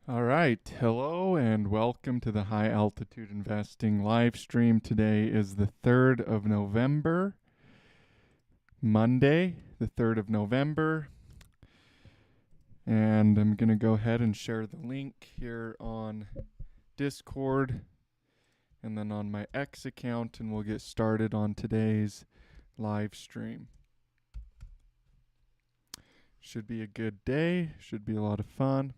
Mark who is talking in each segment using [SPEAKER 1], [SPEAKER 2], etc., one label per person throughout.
[SPEAKER 1] All right. Hello and welcome to the High Altitude Investing live stream. Today is the 3rd of November, Monday, the 3rd of November. And I'm going to go ahead and share the link here on Discord and then on my X account, and we'll get started on today's live stream. Should be a good day, should be a lot of fun.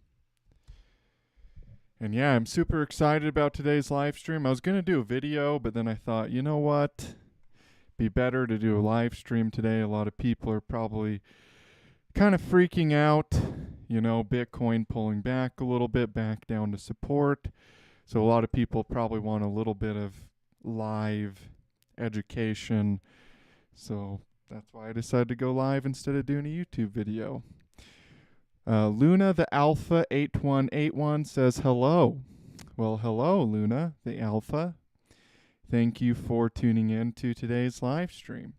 [SPEAKER 1] And yeah, I'm super excited about today's live stream. I was going to do a video, but then I thought, you know what? Be better to do a live stream today. A lot of people are probably kind of freaking out. You know, Bitcoin pulling back a little bit, back down to support. So a lot of people probably want a little bit of live education. So that's why I decided to go live instead of doing a YouTube video. Luna the Alpha 8181 says hello. Well, hello, Luna the Alpha. Thank you for tuning in to today's live stream.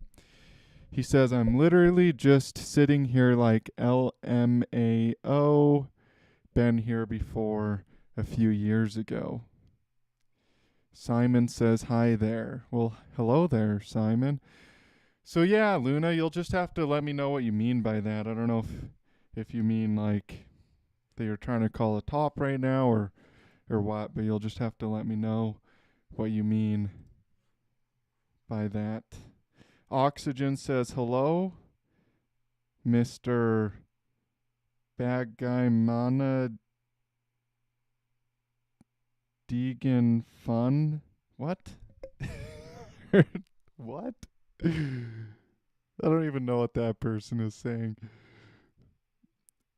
[SPEAKER 1] He says, I'm literally just sitting here like LMAO. Been here before a few years ago. Simon says, hi there. Well, hello there, Simon. So yeah, Luna, you'll just have to let me know what you mean by that. I don't know if you mean like that you're trying to call a top right now or what, but you'll just have to let me know what you mean by that. Oxygen says hello, Mr. Bad Guy Mana Deegan Fun. What? What? I don't even know what that person is saying.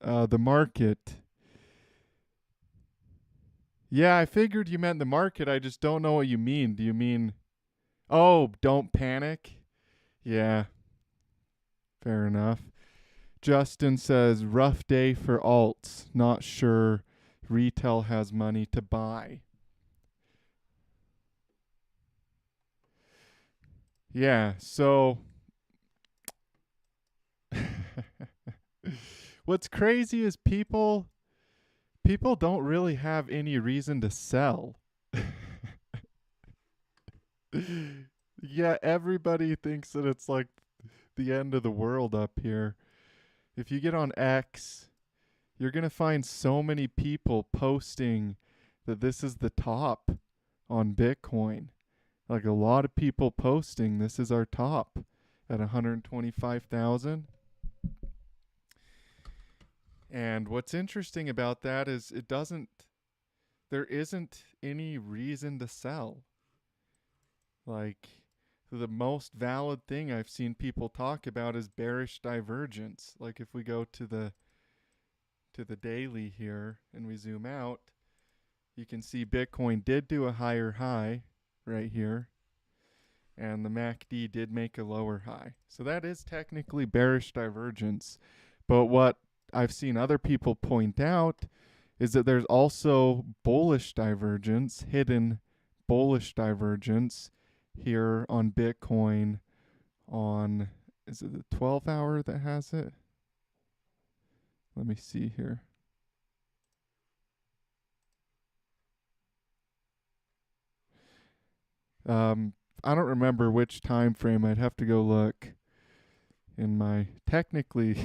[SPEAKER 1] The market. Yeah, I figured you meant the market. I just don't know what you mean. Do you mean, oh, don't panic? Yeah, fair enough. Justin says, rough day for alts. Not sure retail has money to buy. Yeah, so what's crazy is people don't really have any reason to sell. Yeah, everybody thinks that it's like the end of the world up here. If you get on X, you're going to find so many people posting that this is the top on Bitcoin. Like a lot of people posting this is our top at 125,000. And what's interesting about that is there isn't any reason to sell. Like the most valid thing I've seen people talk about is bearish divergence. Like if we go to the daily here and we zoom out, you can see Bitcoin did do a higher high right here, and the MACD did make a lower high. So that is technically bearish divergence. But what I've seen other people point out is that there's also bullish divergence, hidden bullish divergence here on Bitcoin on, is it the 12 hour that has it? Let me see here. I don't remember which time frame. I'd have to go look in my technically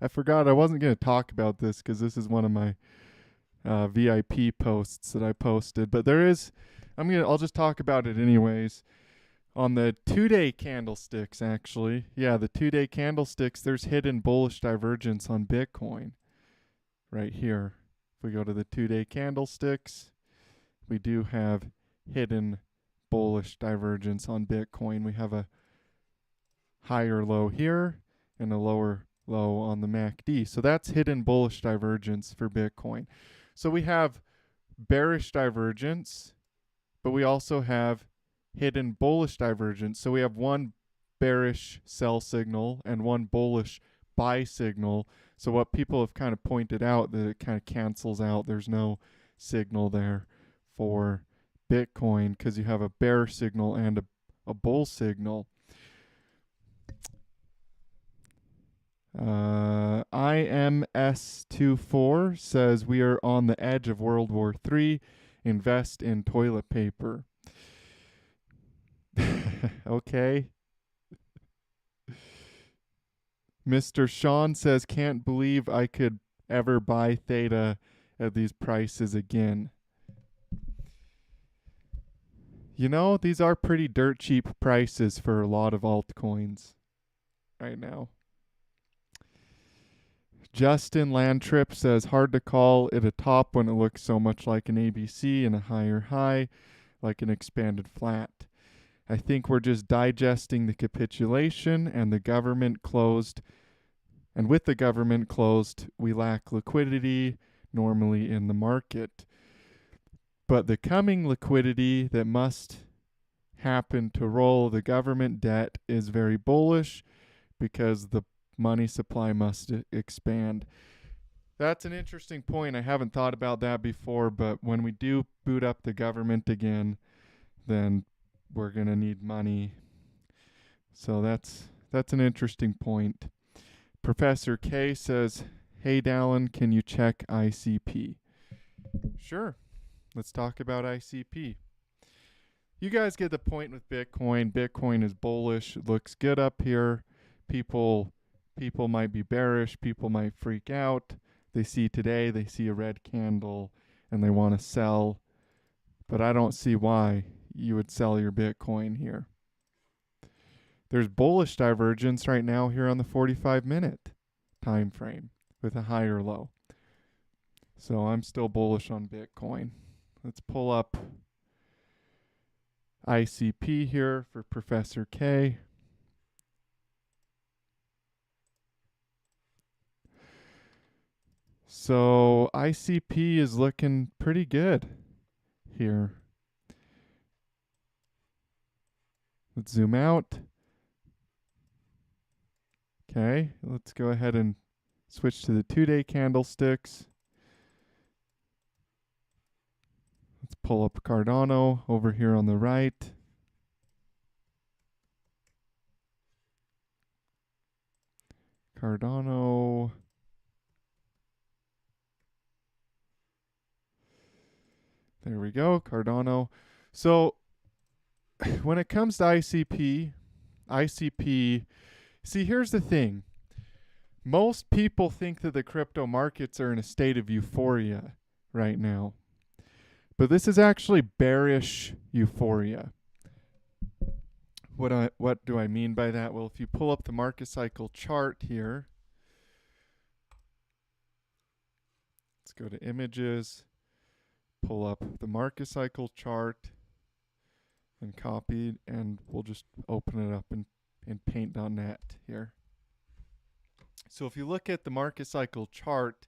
[SPEAKER 1] I forgot I wasn't going to talk about this because this is one of my VIP posts that I posted, but I'll just talk about it anyways. On the 2-day candlesticks, actually, yeah, the 2-day candlesticks, there's hidden bullish divergence on Bitcoin right here. If we go to the 2-day candlesticks, we do have hidden bullish divergence on Bitcoin. We have a higher low here and a lower low on the MACD. So that's hidden bullish divergence for Bitcoin. So we have bearish divergence, but we also have hidden bullish divergence. So we have one bearish sell signal and one bullish buy signal. So what people have kind of pointed out that it kind of cancels out. There's no signal there for Bitcoin because you have a bear signal and a bull signal. IMS24 says we are on the edge of World War III. Invest in toilet paper. Okay. Mr. Sean says, can't believe I could ever buy theta at these prices again. You know, these are pretty dirt cheap prices for a lot of altcoins right now. Justin Landtrip says, hard to call it a top when it looks so much like an ABC and a higher high, like an expanded flat. I think we're just digesting the capitulation and the government closed. And with the government closed, we lack liquidity normally in the market. But the coming liquidity that must happen to roll the government debt is very bullish because the money supply must expand. That's an interesting point. I haven't thought about that before, but when we do boot up the government again, then we're going to need money. So that's an interesting point. Professor K says, hey Dallin, can you check ICP? Sure. Let's talk about ICP. You guys get the point with Bitcoin. Bitcoin is bullish. It looks good up here. People might be bearish. People might freak out. They see a red candle and they want to sell. But I don't see why you would sell your Bitcoin here. There's bullish divergence right now here on the 45-minute time frame with a higher low. So I'm still bullish on Bitcoin. Let's pull up ICP here for Professor K. So ICP is looking pretty good here. Let's zoom out. Okay, let's go ahead and switch to the 2-day candlesticks. Let's pull up Cardano over here on the right. Cardano. There we go, Cardano. So when it comes to ICP, see, here's the thing. Most people think that the crypto markets are in a state of euphoria right now. But this is actually bearish euphoria. What do I mean by that? Well, if you pull up the market cycle chart here, let's go to images, pull up the market cycle chart, and copy, and we'll just open it up in paint.net here. So if you look at the market cycle chart,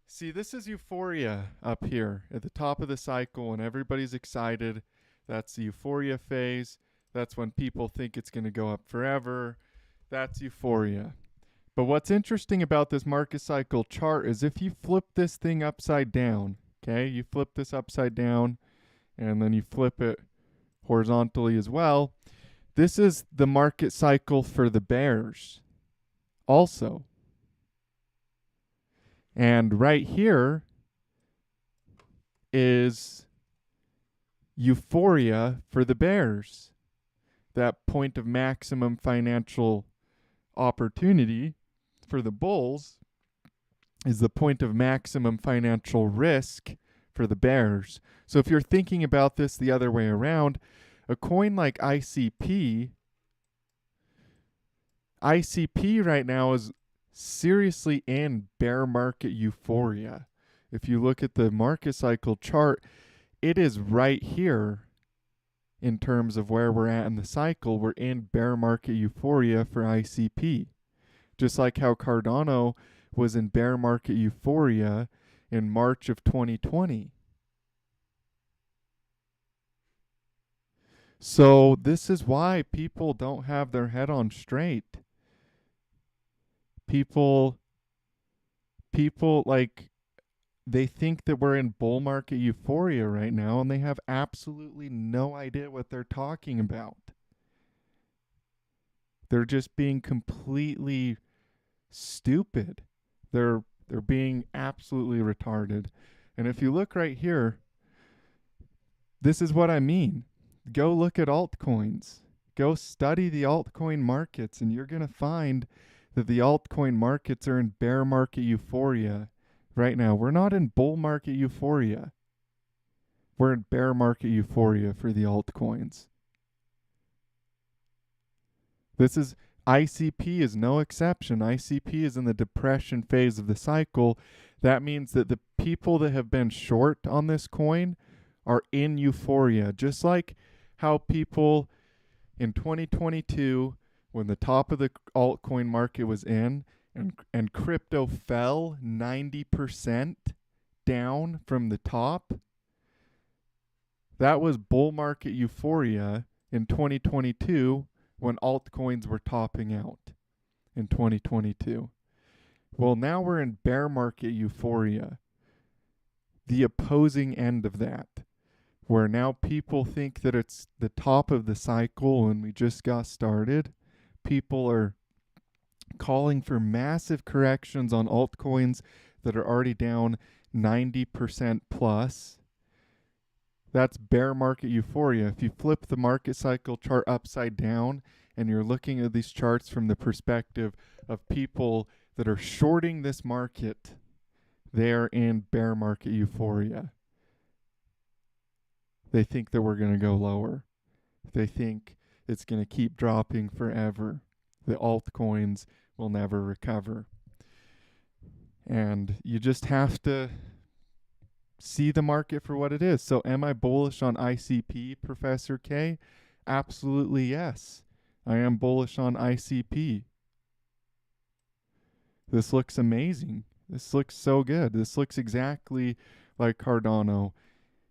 [SPEAKER 1] see, this is euphoria up here at the top of the cycle when everybody's excited. That's the euphoria phase. That's when people think it's going to go up forever. That's euphoria. But what's interesting about this market cycle chart is if you flip this thing upside down, okay, you flip this upside down and then you flip it horizontally as well, this is the market cycle for the bears also. And right here is euphoria for the bears. That point of maximum financial opportunity for the bulls is the point of maximum financial risk for the bears. So if you're thinking about this the other way around, a coin like ICP right now is seriously in bear market euphoria. If you look at the market cycle chart, it is right here in terms of where we're at in the cycle. We're in bear market euphoria for ICP. Just like how Cardano was in bear market euphoria in March of 2020. So this is why people don't have their head on straight. People like, they think that we're in bull market euphoria right now, and they have absolutely no idea what they're talking about. They're just being completely stupid. They're being absolutely retarded. And if you look right here, this is what I mean. Go look at altcoins. Go study the altcoin markets, and you're going to find that the altcoin markets are in bear market euphoria right now. We're not in bull market euphoria. We're in bear market euphoria for the altcoins. This is ICP is no exception. ICP is in the depression phase of the cycle. That means that the people that have been short on this coin are in euphoria, just like how people in 2022, when the top of the altcoin market was in and crypto fell 90% down from the top, that was bull market euphoria in 2022 when altcoins were topping out in 2022. Well, now we're in bear market euphoria, the opposing end of that, where now people think that it's the top of the cycle and we just got started. People are calling for massive corrections on altcoins that are already down 90% plus. That's bear market euphoria. If you flip the market cycle chart upside down and you're looking at these charts from the perspective of people that are shorting this market, they're in bear market euphoria. They think that we're going to go lower. They think it's going to keep dropping forever. The altcoins will never recover. And you just have to see the market for what it is. So am I bullish on ICP, Professor K? Absolutely yes. I am bullish on ICP. This looks amazing. This looks so good. This looks exactly like Cardano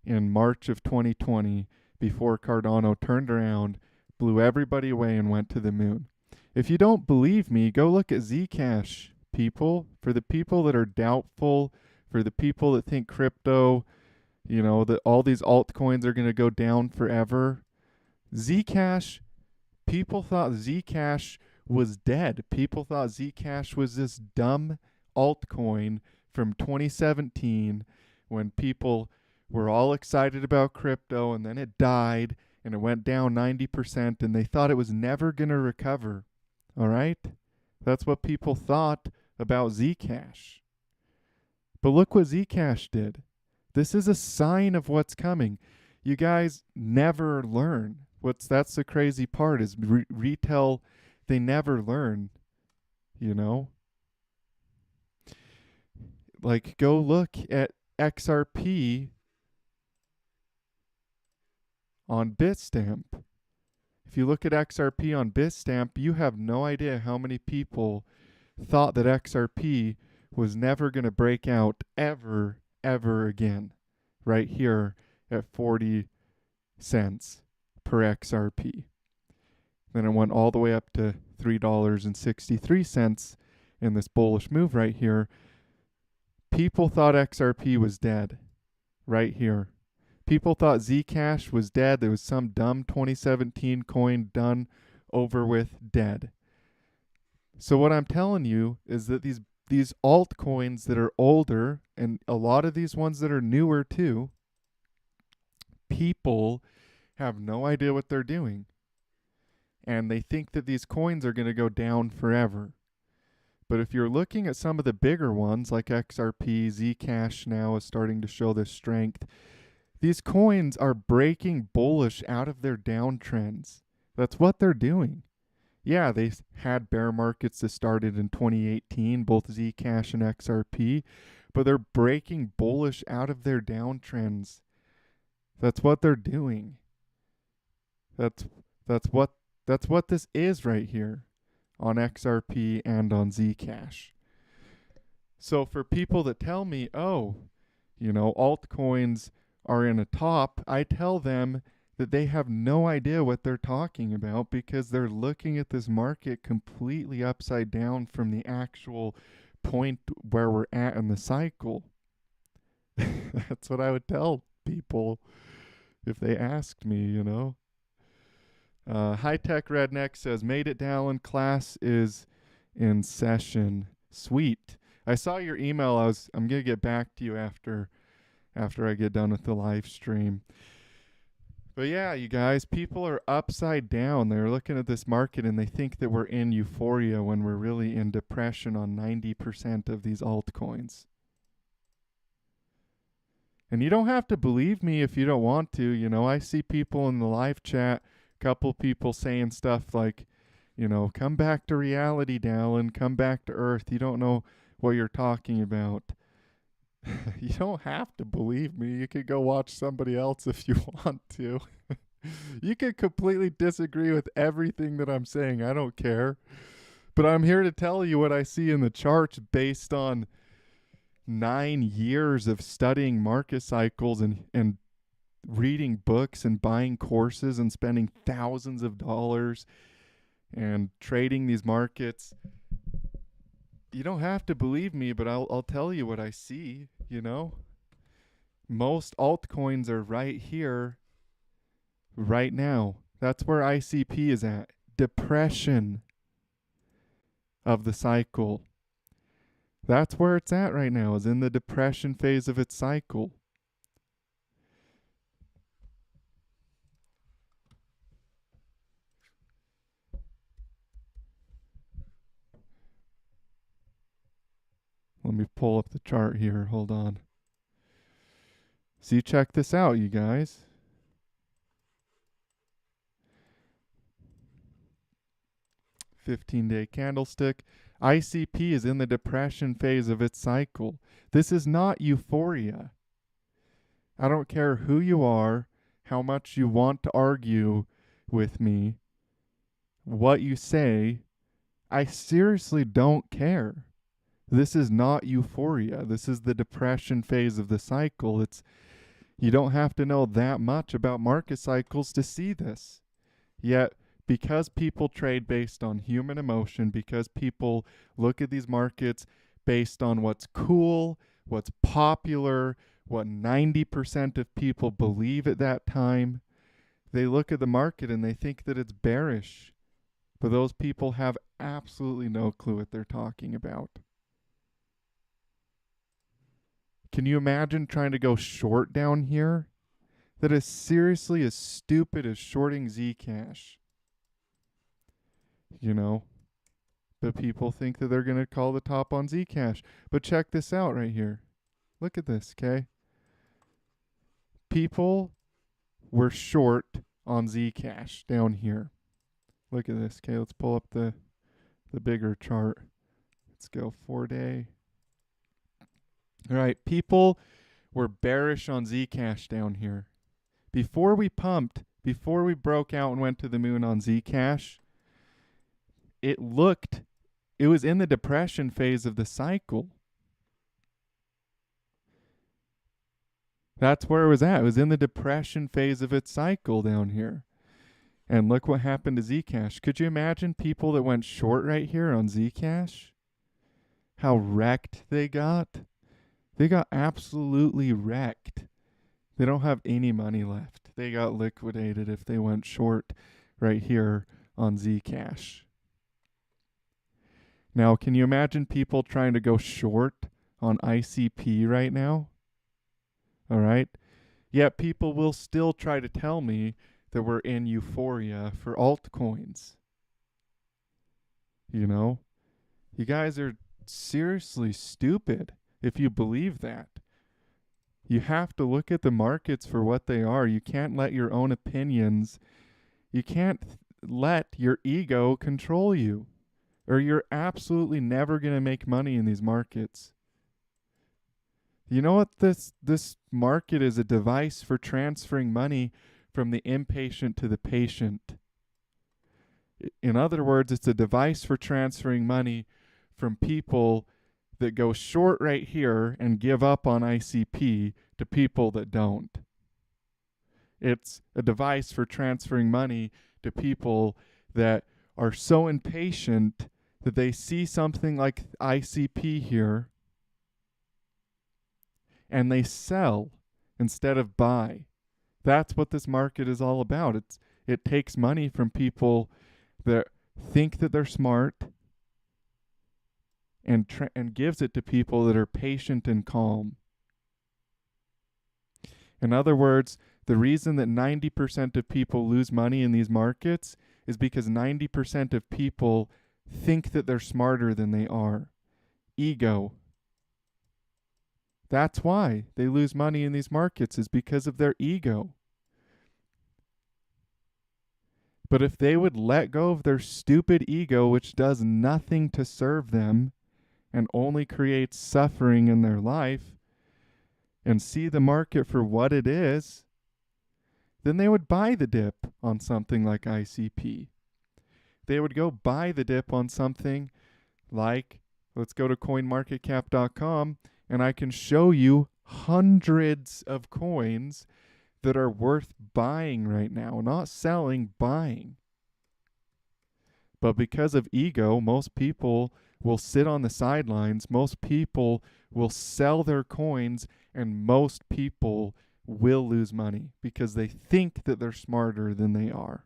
[SPEAKER 1] in March of 2020 before Cardano turned around, blew everybody away, and went to the moon. If you don't believe me, go look at Zcash, people. For the people that are doubtful, for the people that think crypto, that all these altcoins are going to go down forever, Zcash, people thought Zcash was dead. People thought Zcash was this dumb altcoin from 2017 when people were all excited about crypto, and then it died and it went down 90% and they thought it was never going to recover. All right? That's what people thought about Zcash. But look what Zcash did. This is a sign of what's coming. You guys never learn. That's the crazy part is retail, they never learn, Like, go look at XRP on Bitstamp. If you look at XRP on Bitstamp, you have no idea how many people thought that XRP was never going to break out ever again, right here at 40 cents per XRP. Then it went all the way up to $3.63 in this bullish move right here. People thought XRP was dead right here. People thought Zcash was dead. There was some dumb 2017 coin done, over with, dead. So what I'm telling you is that these altcoins that are older, and a lot of these ones that are newer too, people have no idea what they're doing. And they think that these coins are going to go down forever. But if you're looking at some of the bigger ones like XRP, Zcash now is starting to show this strength. These coins are breaking bullish out of their downtrends. That's what they're doing. Yeah, they had bear markets that started in 2018, both Zcash and XRP, but they're breaking bullish out of their downtrends. That's what they're doing. That's what this is right here on XRP and on Zcash. So for people that tell me, altcoins are in a top, I tell them that they have no idea what they're talking about because they're looking at this market completely upside down from the actual point where we're at in the cycle. That's what I would tell people if they asked me, High Tech Redneck says, made it down. Class is in session. Sweet. I saw your email. I'm gonna get back to you after I get done with the live stream. But yeah, you guys, people are upside down. They're looking at this market and they think that we're in euphoria when we're really in depression on 90% of these altcoins. And you don't have to believe me if you don't want to. You know, I see people in the live chat, couple people saying stuff like, you know, come back to reality, Dallin, come back to earth. You don't know what you're talking about. You don't have to believe me. You could go watch somebody else if you want to. You could completely disagree with everything that I'm saying. I don't care. But I'm here to tell you what I see in the charts based on 9 years of studying market cycles and reading books and buying courses and spending thousands of dollars and trading these markets. You don't have to believe me, but I'll tell you what I see, you know. Most altcoins are right here, right now. That's where ICP is at. Depression of the cycle. That's where it's at right now, is in the depression phase of its cycle. Let me pull up the chart here. Hold on. See, check this out, you guys. $15-day candlestick. ICP is in the depression phase of its cycle. This is not euphoria. I don't care who you are, how much you want to argue with me, what you say. I seriously don't care. This is not euphoria. This is the depression phase of the cycle. You don't have to know that much about market cycles to see this. Yet, because people trade based on human emotion, because people look at these markets based on what's cool, what's popular, what 90% of people believe at that time, they look at the market and they think that it's bearish. But those people have absolutely no clue what they're talking about. Can you imagine trying to go short down here? That is seriously as stupid as shorting Zcash. You know, but people think that they're going to call the top on Zcash. But check this out right here. Look at this, okay? People were short on Zcash down here. Look at this, okay? Let's pull up the bigger chart. Let's go 4-day. All right, people were bearish on Zcash down here. Before we pumped, before we broke out and went to the moon on Zcash, it was in the depression phase of the cycle. That's where it was at. It was in the depression phase of its cycle down here. And look what happened to Zcash. Could you imagine people that went short right here on Zcash? How wrecked they got? They got absolutely wrecked. They don't have any money left. They got liquidated if they went short right here on Zcash. Now, can you imagine people trying to go short on ICP right now? All right. Yet people will still try to tell me that we're in euphoria for altcoins. You know, you guys are seriously stupid if you believe that. You have to look at the markets for what they are. You can't let your own opinions, you can't let your ego control you, or you're absolutely never going to make money in these markets. You know what this market is? A device for transferring money from the impatient to the patient. In other words, it's a device for transferring money from people that go short right here and give up on ICP to people that don't. It's a device for transferring money to people that are so impatient that they see something like ICP here and they sell instead of buy. That's what this market is all about. It takes money from people that think that they're smart, and gives it to people that are patient and calm. In other words, the reason that 90% of people lose money in these markets is because 90% of people think that they're smarter than they are. Ego. That's why they lose money in these markets, is because of their ego. But if they would let go of their stupid ego, which does nothing to serve them and only creates suffering in their life, and see the market for what it is, then they would buy the dip on something like ICP. They would go buy the dip on something like, let's go to coinmarketcap.com, and I can show you hundreds of coins that are worth buying right now, not selling, buying. But because of ego, most people will sit on the sidelines, most people will sell their coins, and most people will lose money because they think that they're smarter than they are.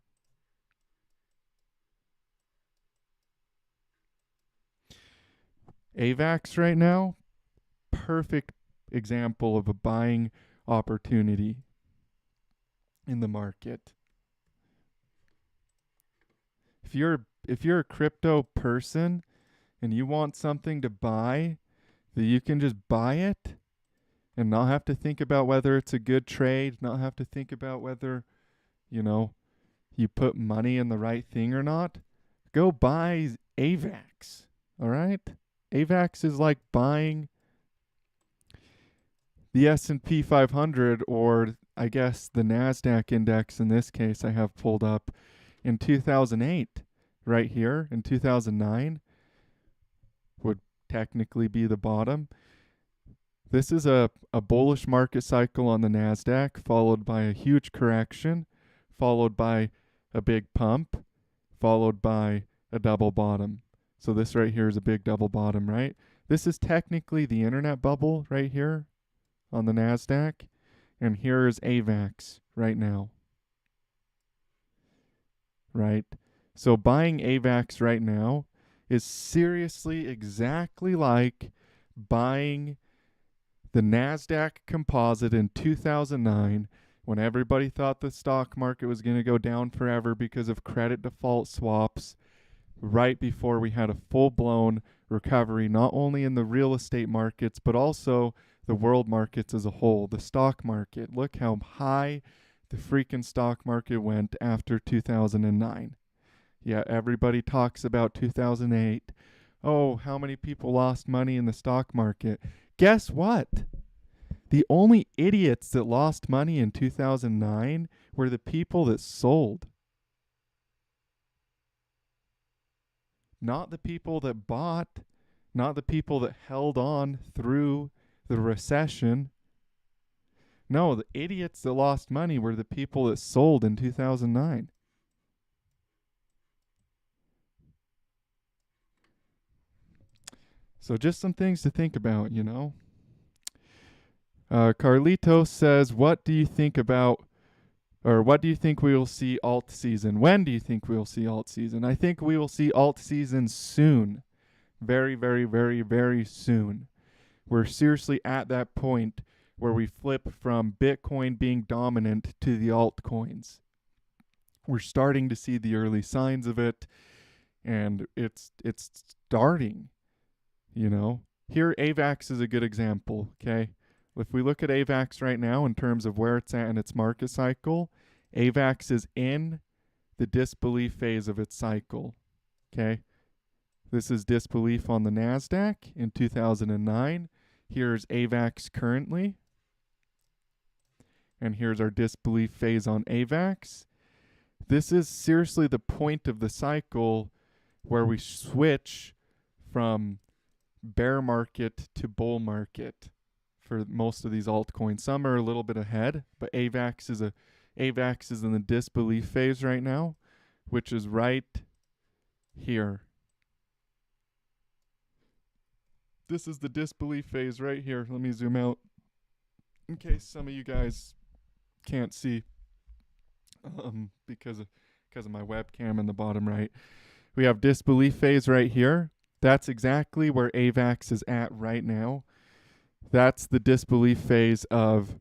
[SPEAKER 1] AVAX right now, perfect example of a buying opportunity in the market. If you're a crypto person and you want something to buy, that you can just buy it and not have to think about whether it's a good trade, not have to think about whether, you put money in the right thing or not, go buy AVAX. All right? AVAX is like buying the S&P 500, or I guess the NASDAQ index in this case I have pulled up in 2008. Right here in 2009 would technically be the bottom. This is a bullish market cycle on the NASDAQ, followed by a huge correction, followed by a big pump, followed by a double bottom. So this right here is a big double bottom, right? This is technically the internet bubble right here on the NASDAQ. And here is AVAX right now. Right? So buying AVAX right now is seriously exactly like buying the NASDAQ composite in 2009, when everybody thought the stock market was going to go down forever because of credit default swaps, right before we had a full-blown recovery, not only in the real estate markets, but also the world markets as a whole, the stock market. Look how high the freaking stock market went after 2009. Yeah, everybody talks about 2008. Oh, how many people lost money in the stock market? Guess what? The only idiots that lost money in 2009 were the people that sold. Not the people that bought, not the people that held on through the recession. No, the idiots that lost money were the people that sold in 2009. So just some things to think about, Carlitos says, what do you think we will see alt season? When do you think we will see alt season? I think we will see alt season soon. Very, very, very, very soon. We're seriously at that point where we flip from Bitcoin being dominant to the altcoins. We're starting to see the early signs of it, and it's starting. Here AVAX is a good example, okay? If we look at AVAX right now in terms of where it's at in its market cycle, AVAX is in the disbelief phase of its cycle, okay? This is disbelief on the NASDAQ in 2009. Here's AVAX currently. And here's our disbelief phase on AVAX. This is seriously the point of the cycle where we switch from bear market to bull market for most of these altcoins. Some are a little bit ahead, but AVAX is in the disbelief phase right now, which is right here. This is the disbelief phase right here. Let me zoom out in case some of you guys can't see because of my webcam in the bottom right. We have disbelief phase right here. That's exactly where AVAX is at right now. That's the disbelief phase of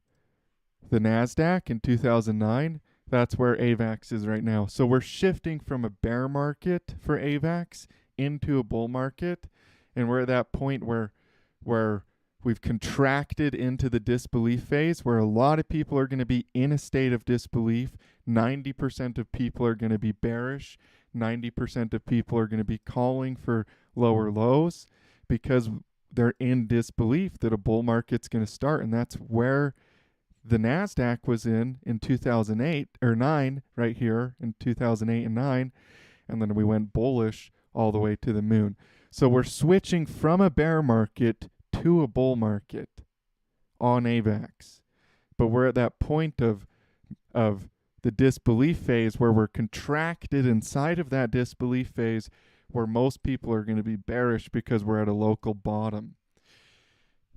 [SPEAKER 1] the NASDAQ in 2009. That's where AVAX is right now. So we're shifting from a bear market for AVAX into a bull market. And we're at that point where we've contracted into the disbelief phase, where a lot of people are going to be in a state of disbelief. 90% of people are going to be bearish. 90% of people are going to be calling for lower lows because they're in disbelief that a bull market's going to start. And that's where the NASDAQ was in 2008 or 9, right here in 2008 and 9. And then we went bullish all the way to the moon. So we're switching from a bear market to a bull market on AVAX. But we're at that point of the disbelief phase where we're contracted inside of that disbelief phase where most people are going to be bearish because we're at a local bottom.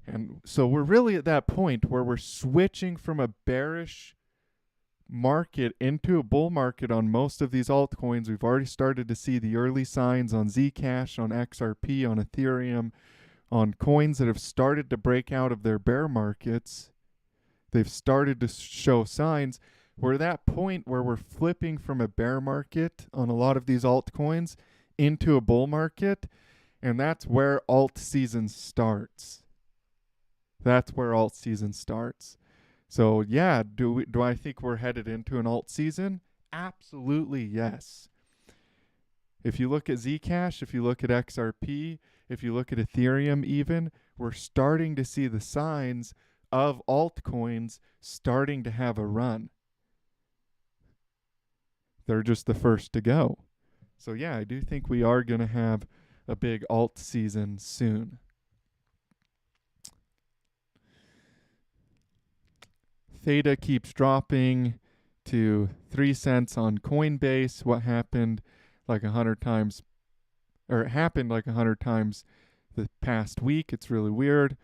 [SPEAKER 1] And so we're really at that point where we're switching from a bearish market into a bull market on most of these altcoins. We've already started to see the early signs on Zcash, on XRP, on Ethereum, on coins that have started to break out of their bear markets. They've started to show signs. We're at that point where we're flipping from a bear market on a lot of these altcoins into a bull market, and that's where alt season starts. That's where alt season starts. So yeah, do I think we're headed into an alt season? Absolutely yes. If you look at Zcash, if you look at XRP, if you look at Ethereum even, we're starting to see the signs of altcoins starting to have a run. They're just the first to go. So yeah, I do think we are going to have a big alt season soon. Theta keeps dropping to 3 cents on Coinbase. What happened like 100 times, or it happened like 100 times the past week. It's really weird.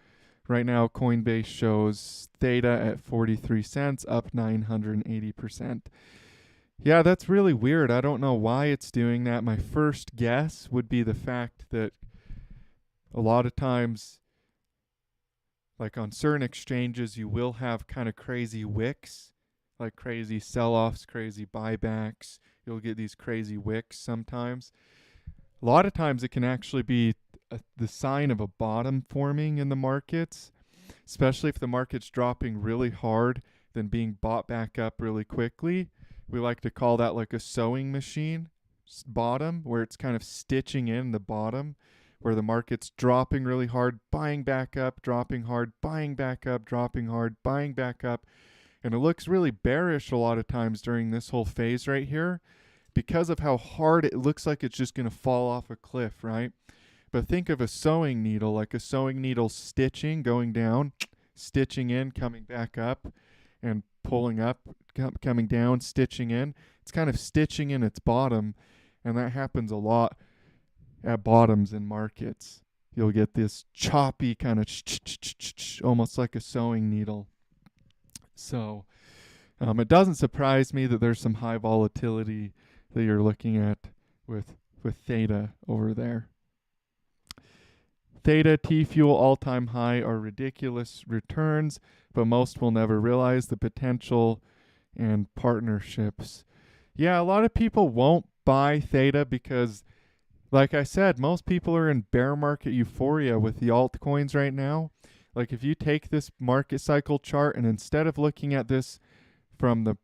[SPEAKER 1] Right now, Coinbase shows Theta at 43 cents, up 980%. Yeah, that's really weird. I don't know why it's doing that. My first guess would be the fact that a lot of times, like on certain exchanges, you will have kind of crazy wicks, like crazy sell-offs, crazy buybacks. You'll get these crazy wicks sometimes. A lot of times it can actually be the sign of a bottom forming in the markets, especially if the market's dropping really hard, then being bought back up really quickly. We like to call that like a sewing machine bottom, where it's kind of stitching in the bottom, where the market's dropping really hard, buying back up, dropping hard, buying back up, dropping hard, buying back up. And it looks really bearish a lot of times during this whole phase right here because of how hard it looks like it's just going to fall off a cliff, right? But think of a sewing needle, like a sewing needle stitching, going down, stitching in, coming back up, and pulling up, coming down, stitching in. It's kind of stitching in its bottom, and that happens a lot at bottoms in markets. You'll get this choppy kind of almost like a sewing needle. So it doesn't surprise me that there's some high volatility that you're looking at with Theta over there. Theta, T-Fuel all-time high are ridiculous returns, but most will never realize the potential and partnerships. Yeah, a lot of people won't buy Theta because, like I said, most people are in bear market euphoria with the altcoins right now. Like if you take this market cycle chart and instead of looking at this from the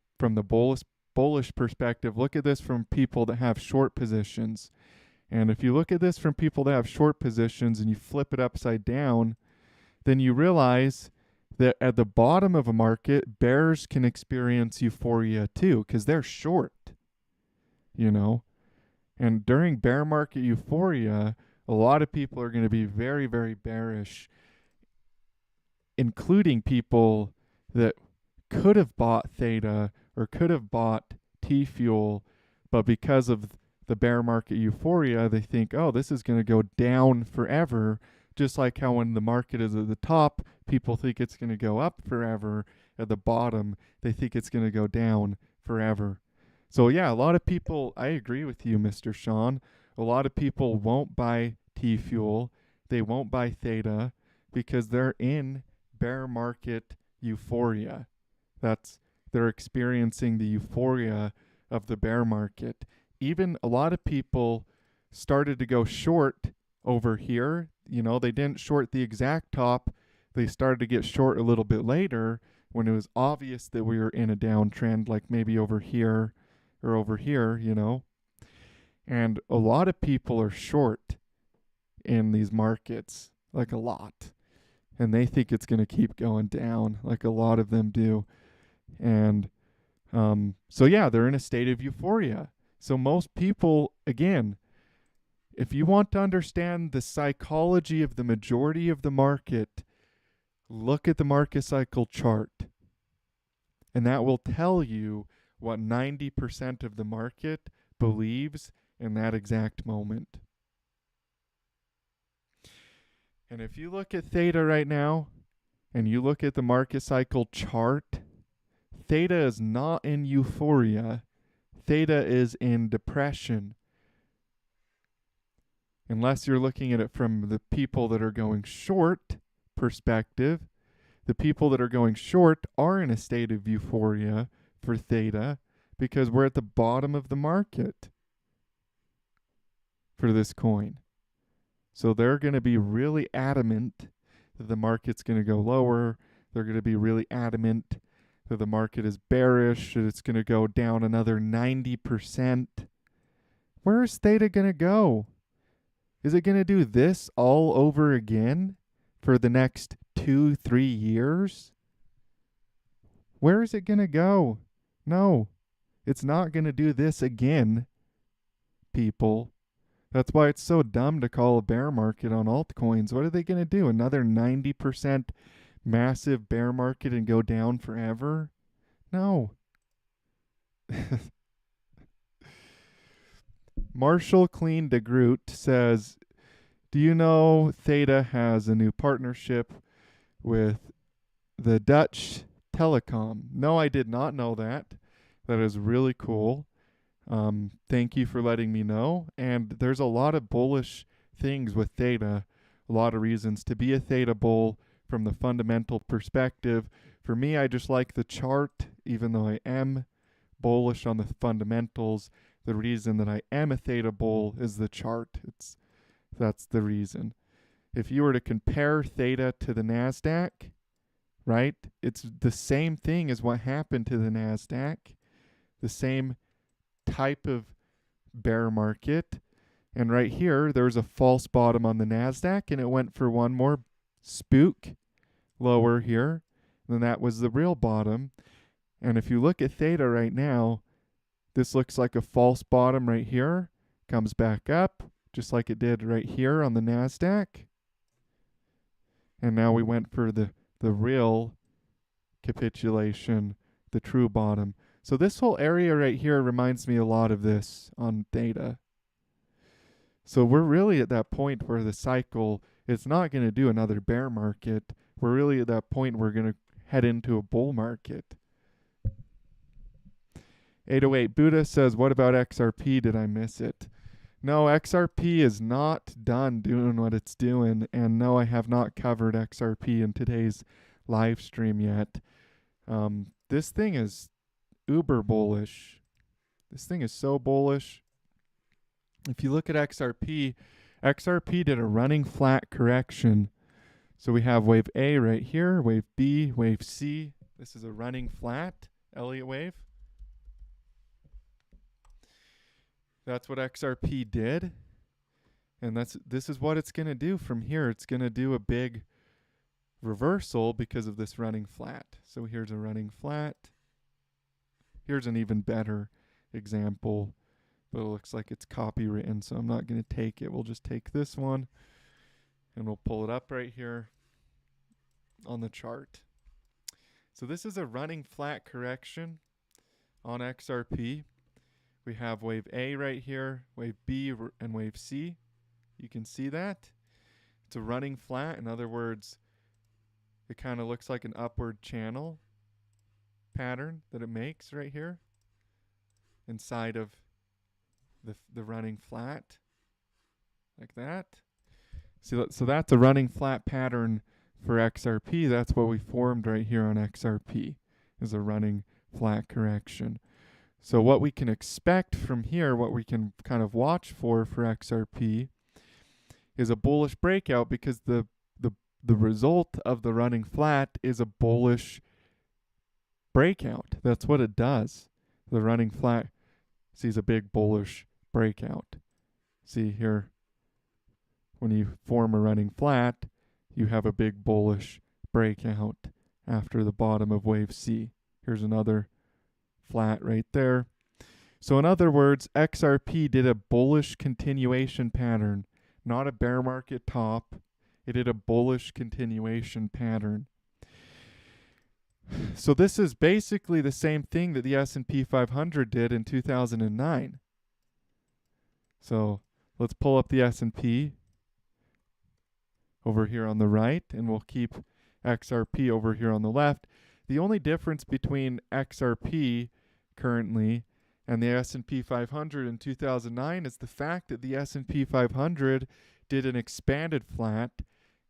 [SPEAKER 1] bullish perspective, look at this from people that have short positions. And if you look at this from people that have short positions and you flip it upside down, then you realize that at the bottom of a market, bears can experience euphoria too because they're short, you know. And during bear market euphoria, a lot of people are going to be very, very bearish, including people that could have bought Theta or could have bought T-Fuel, but because of the bear market euphoria, they think, oh, this is going to go down forever, just like how when the market is at the top, people think it's going to go up forever. At the bottom, they think it's going to go down forever. So yeah, a lot of people, I agree with you, Mr. Sean, a lot of people won't buy T fuel. They won't buy theta because they're in bear market euphoria. They're experiencing the euphoria of the bear market. Even a lot of people started to go short over here. They didn't short the exact top. They started to get short a little bit later when it was obvious that we were in a downtrend, like maybe over here or over here. And a lot of people are short in these markets, like a lot. And they think it's going to keep going down, like a lot of them do. And so, yeah, they're in a state of euphoria. So most people, again, if you want to understand the psychology of the majority of the market, look at the market cycle chart. And that will tell you what 90% of the market believes in that exact moment. And if you look at theta right now, and you look at the market cycle chart, theta is not in euphoria. Theta is in depression. Unless you're looking at it from the people that are going short perspective, the people that are going short are in a state of euphoria for theta because we're at the bottom of the market for this coin. So they're going to be really adamant that the market's going to go lower. They're going to be really adamant that the market is bearish, that it's going to go down another 90%. Where is theta going to go? Is it going to do this all over again for the next 2-3 years? Where is it going to go? No, it's not going to do this again, people. That's why it's so dumb to call a bear market on altcoins. What are they going to do? Another 90% massive bear market and go down forever? No. Marshall Clean de Groot says, do you know Theta has a new partnership with the Dutch Telecom? No, I did not know that. That is really cool. Thank you for letting me know. And there's a lot of bullish things with Theta, a lot of reasons to be a Theta bull from the fundamental perspective. For me, I just like the chart, even though I am bullish on the fundamentals. The reason that I am a Theta bull is the chart. That's the reason. If you were to compare Theta to the NASDAQ, right, it's the same thing as what happened to the NASDAQ, the same type of bear market. And right here, there's a false bottom on the NASDAQ, and it went for one more spook lower here. And that was the real bottom. And if you look at Theta right now, this looks like a false bottom right here, comes back up, just like it did right here on the NASDAQ. And now we went for the real capitulation, the true bottom. So this whole area right here reminds me a lot of this on Theta. So we're really at that point where the cycle, it's not going to do another bear market. We're really at that point where we're going to head into a bull market. 808 Buddha says, what about XRP? Did I miss it? No, XRP is not done doing what it's doing. And no, I have not covered XRP in today's live stream yet. This thing is uber bullish. This thing is so bullish. If you look at XRP, XRP did a running flat correction. So we have wave A right here, wave B, wave C. This is a running flat Elliott wave. That's what XRP did. And this is what it's going to do from here. It's going to do a big reversal because of this running flat. So here's a running flat. Here's an even better example, but it looks like it's copywritten, so I'm not going to take it. We'll just take this one, and we'll pull it up right here on the chart. So this is a running flat correction on XRP. We have wave A right here, wave B, and wave C. You can see that. It's a running flat. In other words, it kind of looks like an upward channel pattern that it makes right here inside of the running flat, like that. So that's a running flat pattern for XRP. That's what we formed right here on XRP, is a running flat correction. So what we can expect from here, what we can kind of watch for XRP, is a bullish breakout, because the result of the running flat is a bullish breakout. That's what it does. The running flat sees a big bullish breakout. See here, when you form a running flat, you have a big bullish breakout after the bottom of wave C. Here's another flat right there. So in other words, XRP did a bullish continuation pattern, not a bear market top. It did a bullish continuation pattern. So this is basically the same thing that the S&P 500 did in 2009. So let's pull up the S&P over here on the right, and we'll keep XRP over here on the left. The only difference between XRP currently and the S&P 500 in 2009 is the fact that the S&P 500 did an expanded flat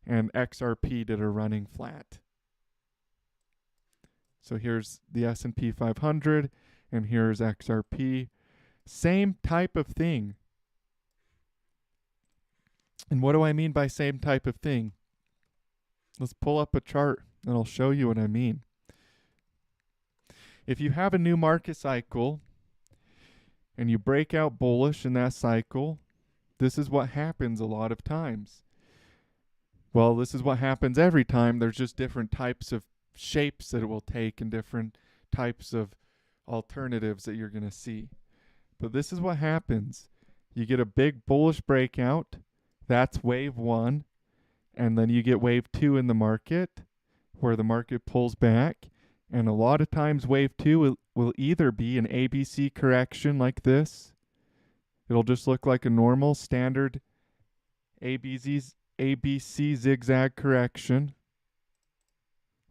[SPEAKER 1] and XRP did a running flat. So here's the S&P 500 and here's XRP. Same type of thing. And what do I mean by same type of thing? Let's pull up a chart and I'll show you what I mean. If you have a new market cycle and you break out bullish in that cycle, this is what happens a lot of times. Well, this is what happens every time. There's just different types of shapes that it will take and different types of alternatives that you're going to see. But this is what happens. You get a big bullish breakout. That's wave one. And then you get wave two in the market, where the market pulls back. And a lot of times wave two will either be an ABC correction like this. It'll just look like a normal standard ABC zigzag correction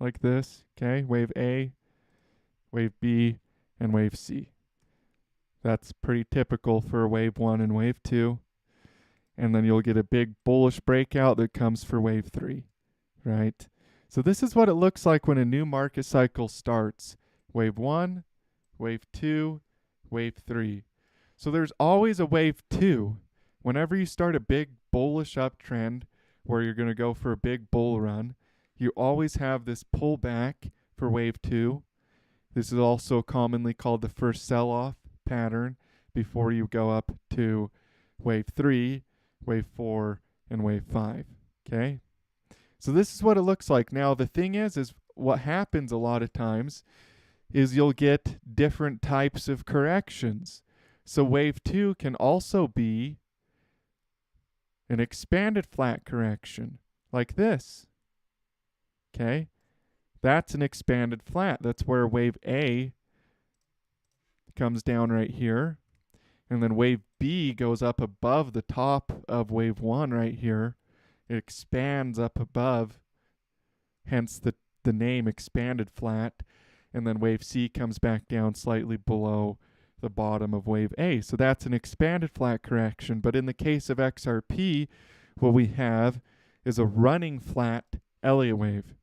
[SPEAKER 1] like this. Okay, wave A, wave B, and wave C. That's pretty typical for wave one and wave two. And then you'll get a big bullish breakout that comes for wave three, right? So this is what it looks like when a new market cycle starts. Wave one, wave two, wave three. So there's always a wave two. Whenever you start a big bullish uptrend where you're going to go for a big bull run, you always have this pullback for wave two. This is also commonly called the first sell-off pattern before you go up to wave three, wave four, and wave five. Okay? So this is what it looks like. Now, the thing is what happens a lot of times is you'll get different types of corrections. So wave two can also be an expanded flat correction like this. Okay? That's an expanded flat. That's where wave A comes down right here. And then wave B goes up above the top of wave one right here. It expands up above, hence the name expanded flat. And then wave C comes back down slightly below the bottom of wave A. So that's an expanded flat correction. But in the case of XRP, what we have is a running flat Elliott wave.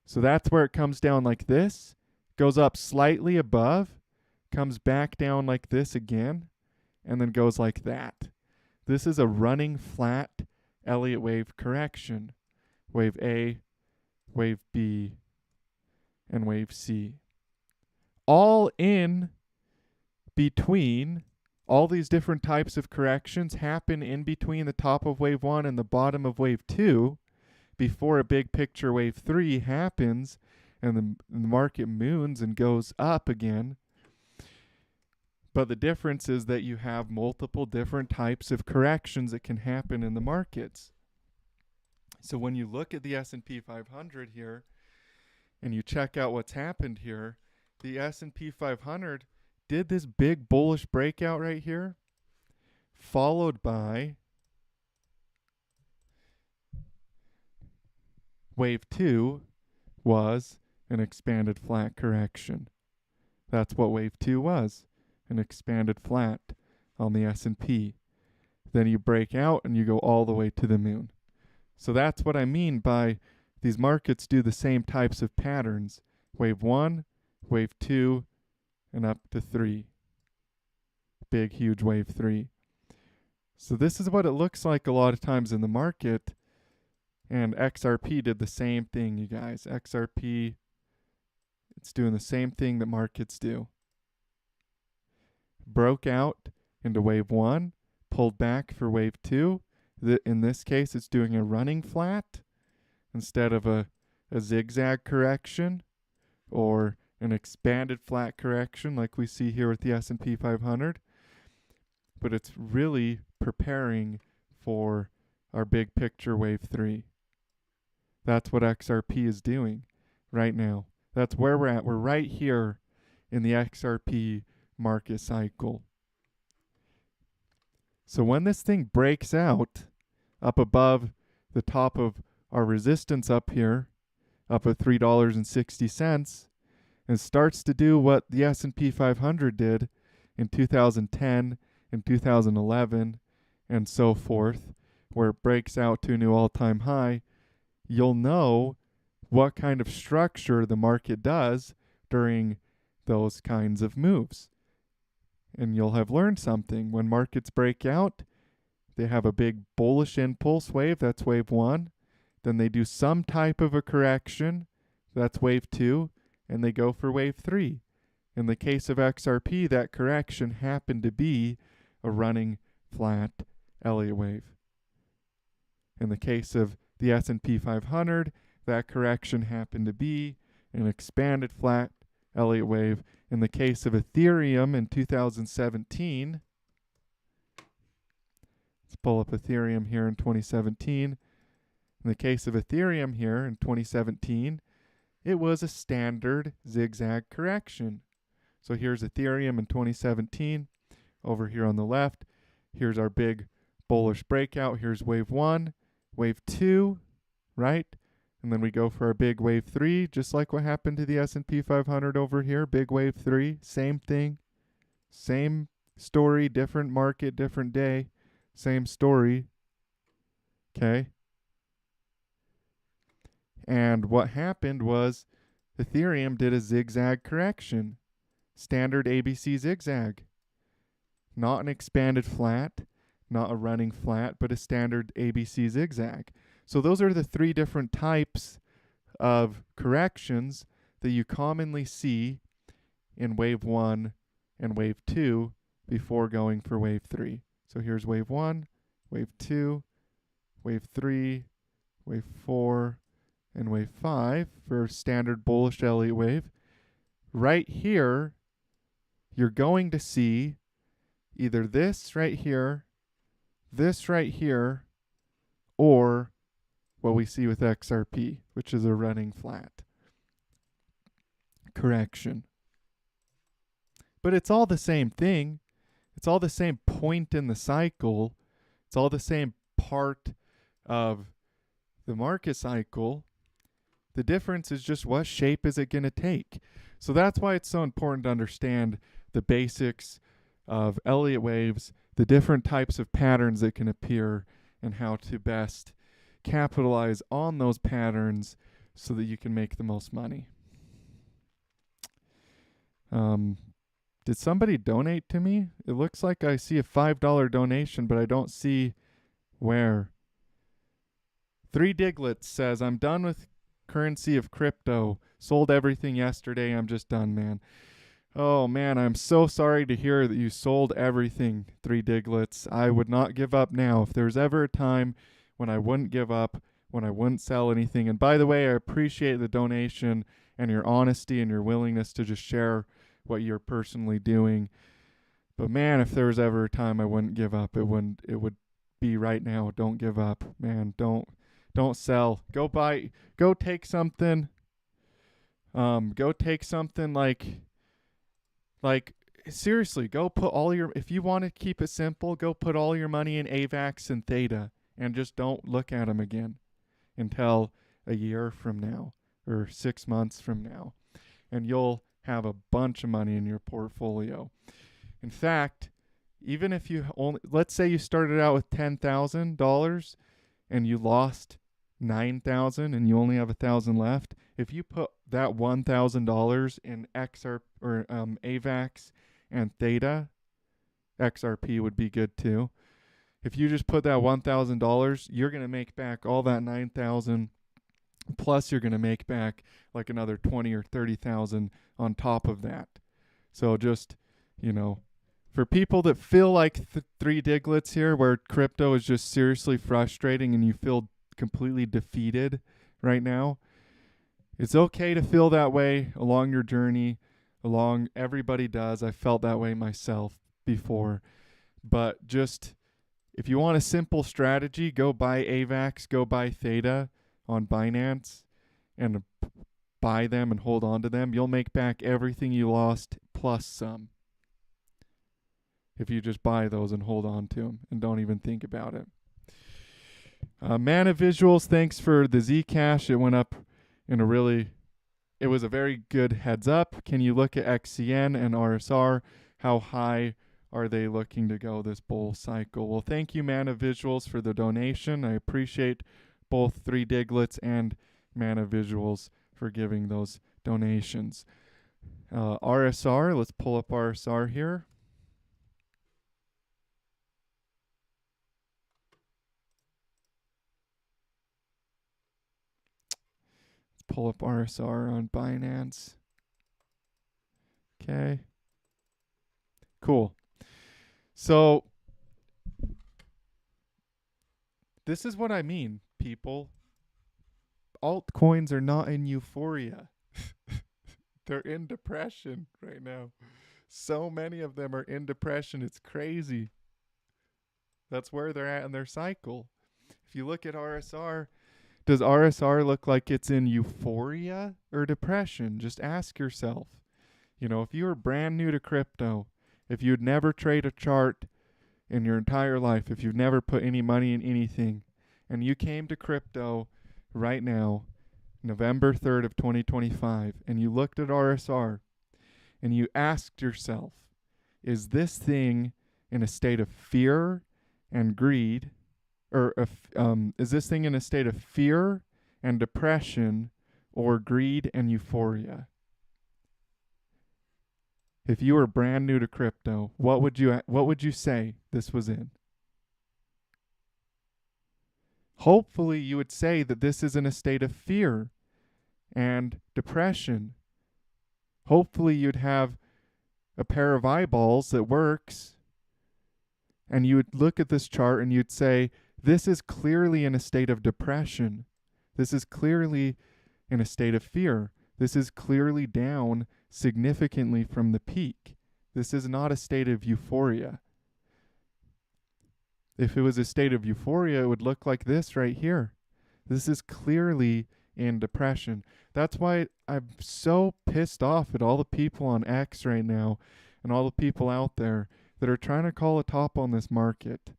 [SPEAKER 1] So that's where it comes down like this, goes up slightly above, comes back down like this again, and then goes like that. This is a running flat Elliott wave correction. Wave A, wave B, and wave C. All in between, all these different types of corrections happen in between the top of wave one and the bottom of wave two before a big picture wave three happens and the market moons and goes up again. But the difference is that you have multiple different types of corrections that can happen in the markets. So when you look at the S&P 500 here and you check out what's happened here, the S&P 500 did this big bullish breakout right here, followed by wave two was an expanded flat correction. That's what wave two was. An expanded flat on the S&P. Then you break out and you go all the way to the moon. So that's what I mean by these markets do the same types of patterns. Wave 1, wave 2, and up to 3. Big, huge wave 3. So this is what it looks like a lot of times in the market. And XRP did the same thing, you guys. XRP, it's doing the same thing that markets do. Broke out into wave 1, pulled back for wave 2. In this case, it's doing a running flat instead of a zigzag correction or an expanded flat correction like we see here with the S&P 500. But it's really preparing for our big picture wave 3. That's what XRP is doing right now. That's where we're at. We're right here in the XRP market cycle. So when this thing breaks out up above the top of our resistance up here, up at $3.60, and starts to do what the S&P 500 did in 2010 and 2011 and so forth, where it breaks out to a new all-time high, you'll know what kind of structure the market does during those kinds of moves. And you'll have learned something. When markets break out, they have a big bullish impulse wave, that's wave 1. Then they do some type of a correction, that's wave 2, and they go for wave 3. In the case of XRP, that correction happened to be a running flat Elliott wave. In the case of the S&P 500, that correction happened to be an expanded flat Elliott wave. In the case of Ethereum in 2017, let's pull up Ethereum here in 2017. In the case of Ethereum here in 2017, it was a standard zigzag correction. So here's Ethereum in 2017. Over here on the left, here's our big bullish breakout. Here's wave 1, wave 2, right? And then we go for our big wave 3, just like what happened to the S&P 500 over here. Big wave 3, same thing, same story, different market, different day, same story. Okay. And what happened was Ethereum did a zigzag correction, standard ABC zigzag. Not an expanded flat, not a running flat, but a standard ABC zigzag. So those are the 3 different types of corrections that you commonly see in wave 1 and wave 2 before going for wave 3. So here's wave 1, wave 2, wave 3, wave 4, and wave 5 for standard bullish Elliott wave. Right here, you're going to see either this right here, or what we see with XRP, which is a running flat correction. But it's all the same thing. It's all the same point in the cycle. It's all the same part of the market cycle. The difference is just what shape is it going to take. So that's why it's so important to understand the basics of Elliott waves, the different types of patterns that can appear, and how to best capitalize on those patterns so that you can make the most money. Did somebody donate to me? It looks like I see a $5 donation, but I don't see where. 3 Diglets says, I'm done with currency of crypto. Sold everything yesterday. I'm just done, man. Oh, man, I'm so sorry to hear that you sold everything, 3 Diglets. I would not give up now. If there's ever a time when I wouldn't give up, when I wouldn't sell anything. And by the way, I appreciate the donation and your honesty and your willingness to just share what you're personally doing. But man, if there was ever a time I wouldn't give up, it would be right now. Don't give up, man. Don't sell. Go take something. Go take something like seriously, go put all your, if you want to keep it simple, go put all your money in AVAX and Theta and just don't look at them again until a year from now or 6 months from now. And you'll have a bunch of money in your portfolio. In fact, even if you only, let's say you started out with $10,000 and you lost 9,000 and you only have 1,000 left, if you put that $1,000 in XR or AVAX and theta, XRP would be good too. If you just put that $1,000, you're going to make back all that 9,000, plus you're going to make back like another 20 or 30,000 on top of that. So just, you know, for people that feel like three diglets here, where crypto is just seriously frustrating and you feel completely defeated right now, it's okay to feel that way along your journey. Everybody does. I felt that way myself before. But just, if you want a simple strategy, go buy AVAX, go buy theta on Binance, and buy them and hold on to them. You'll make back everything you lost plus some, if you just buy those and hold on to them and don't even think about it. Mana Visuals, thanks for the Zcash. It went up in it was a very good heads up. Can you look at XCN and RSR? How high are they looking to go this bull cycle? Well, thank you, Mana Visuals, for the donation. I appreciate both Three Diglets and Mana Visuals for giving those donations. RSR, let's pull up RSR here. Pull up RSR on Binance. Okay. Cool. So this is what I mean, people. Altcoins are not in euphoria. They're in depression right now. So many of them are in depression. It's crazy. That's where they're at in their cycle. If you look at RSR, does RSR look like it's in euphoria or depression? Just ask yourself. You know, if you were brand new to crypto, if you'd never trade a chart in your entire life, if you've never put any money in anything, and you came to crypto right now, November 3rd of 2025, and you looked at RSR and you asked yourself, is this thing in a state of fear and greed? Or is this thing in a state of fear and depression, or greed and euphoria? If you were brand new to crypto, what would you say this was in? Hopefully you would say that this is in a state of fear and depression. Hopefully you'd have a pair of eyeballs that works, and you would look at this chart and you'd say, this is clearly in a state of depression. This is clearly in a state of fear. This is clearly down significantly from the peak. This is not a state of euphoria. If it was a state of euphoria, it would look like this right here. This is clearly in depression. That's why I'm so pissed off at all the people on X right now and all the people out there that are trying to call a top on this market.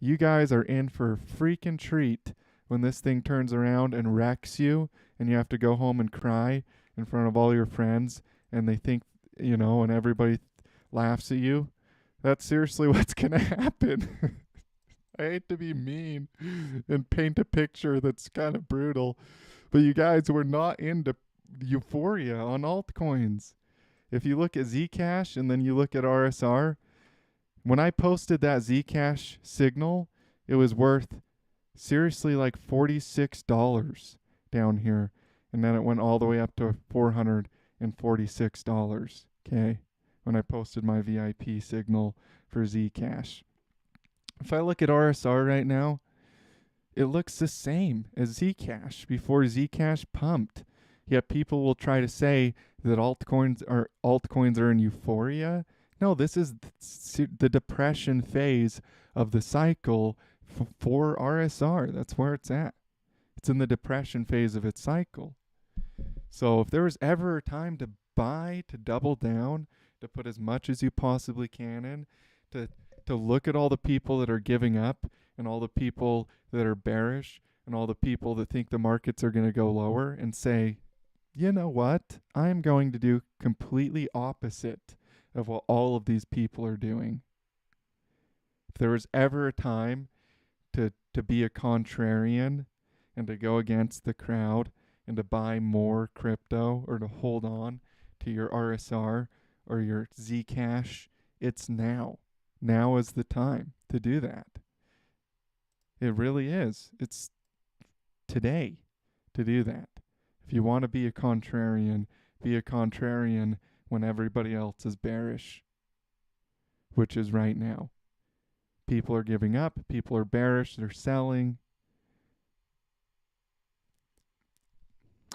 [SPEAKER 1] You guys are in for a freaking treat when this thing turns around and wrecks you and you have to go home and cry in front of all your friends and they think, you know, and everybody laughs at you. That's seriously what's going to happen. I hate to be mean and paint a picture that's kind of brutal, but you guys were not into euphoria on altcoins. If you look at Zcash and then you look at RSR, when I posted that Zcash signal, it was worth seriously like $46 down here. And then it went all the way up to $446, okay, when I posted my VIP signal for Zcash. If I look at RSR right now, it looks the same as Zcash before Zcash pumped. Yet people will try to say that altcoins are in euphoria. No, this is the depression phase of the cycle for RSR. That's where it's at. It's in the depression phase of its cycle. So if there was ever a time to buy, to double down, to put as much as you possibly can in, to look at all the people that are giving up and all the people that are bearish and all the people that think the markets are going to go lower and say, you know what? I'm going to do completely opposite of what all of these people are doing. If there was ever a time to be a contrarian and to go against the crowd and to buy more crypto or to hold on to your RSR or your Zcash, it's now. Now is the time to do that. It really is. It's today to do that. If you want to be a contrarian when everybody else is bearish, which is right now. People are giving up. People are bearish. They're selling.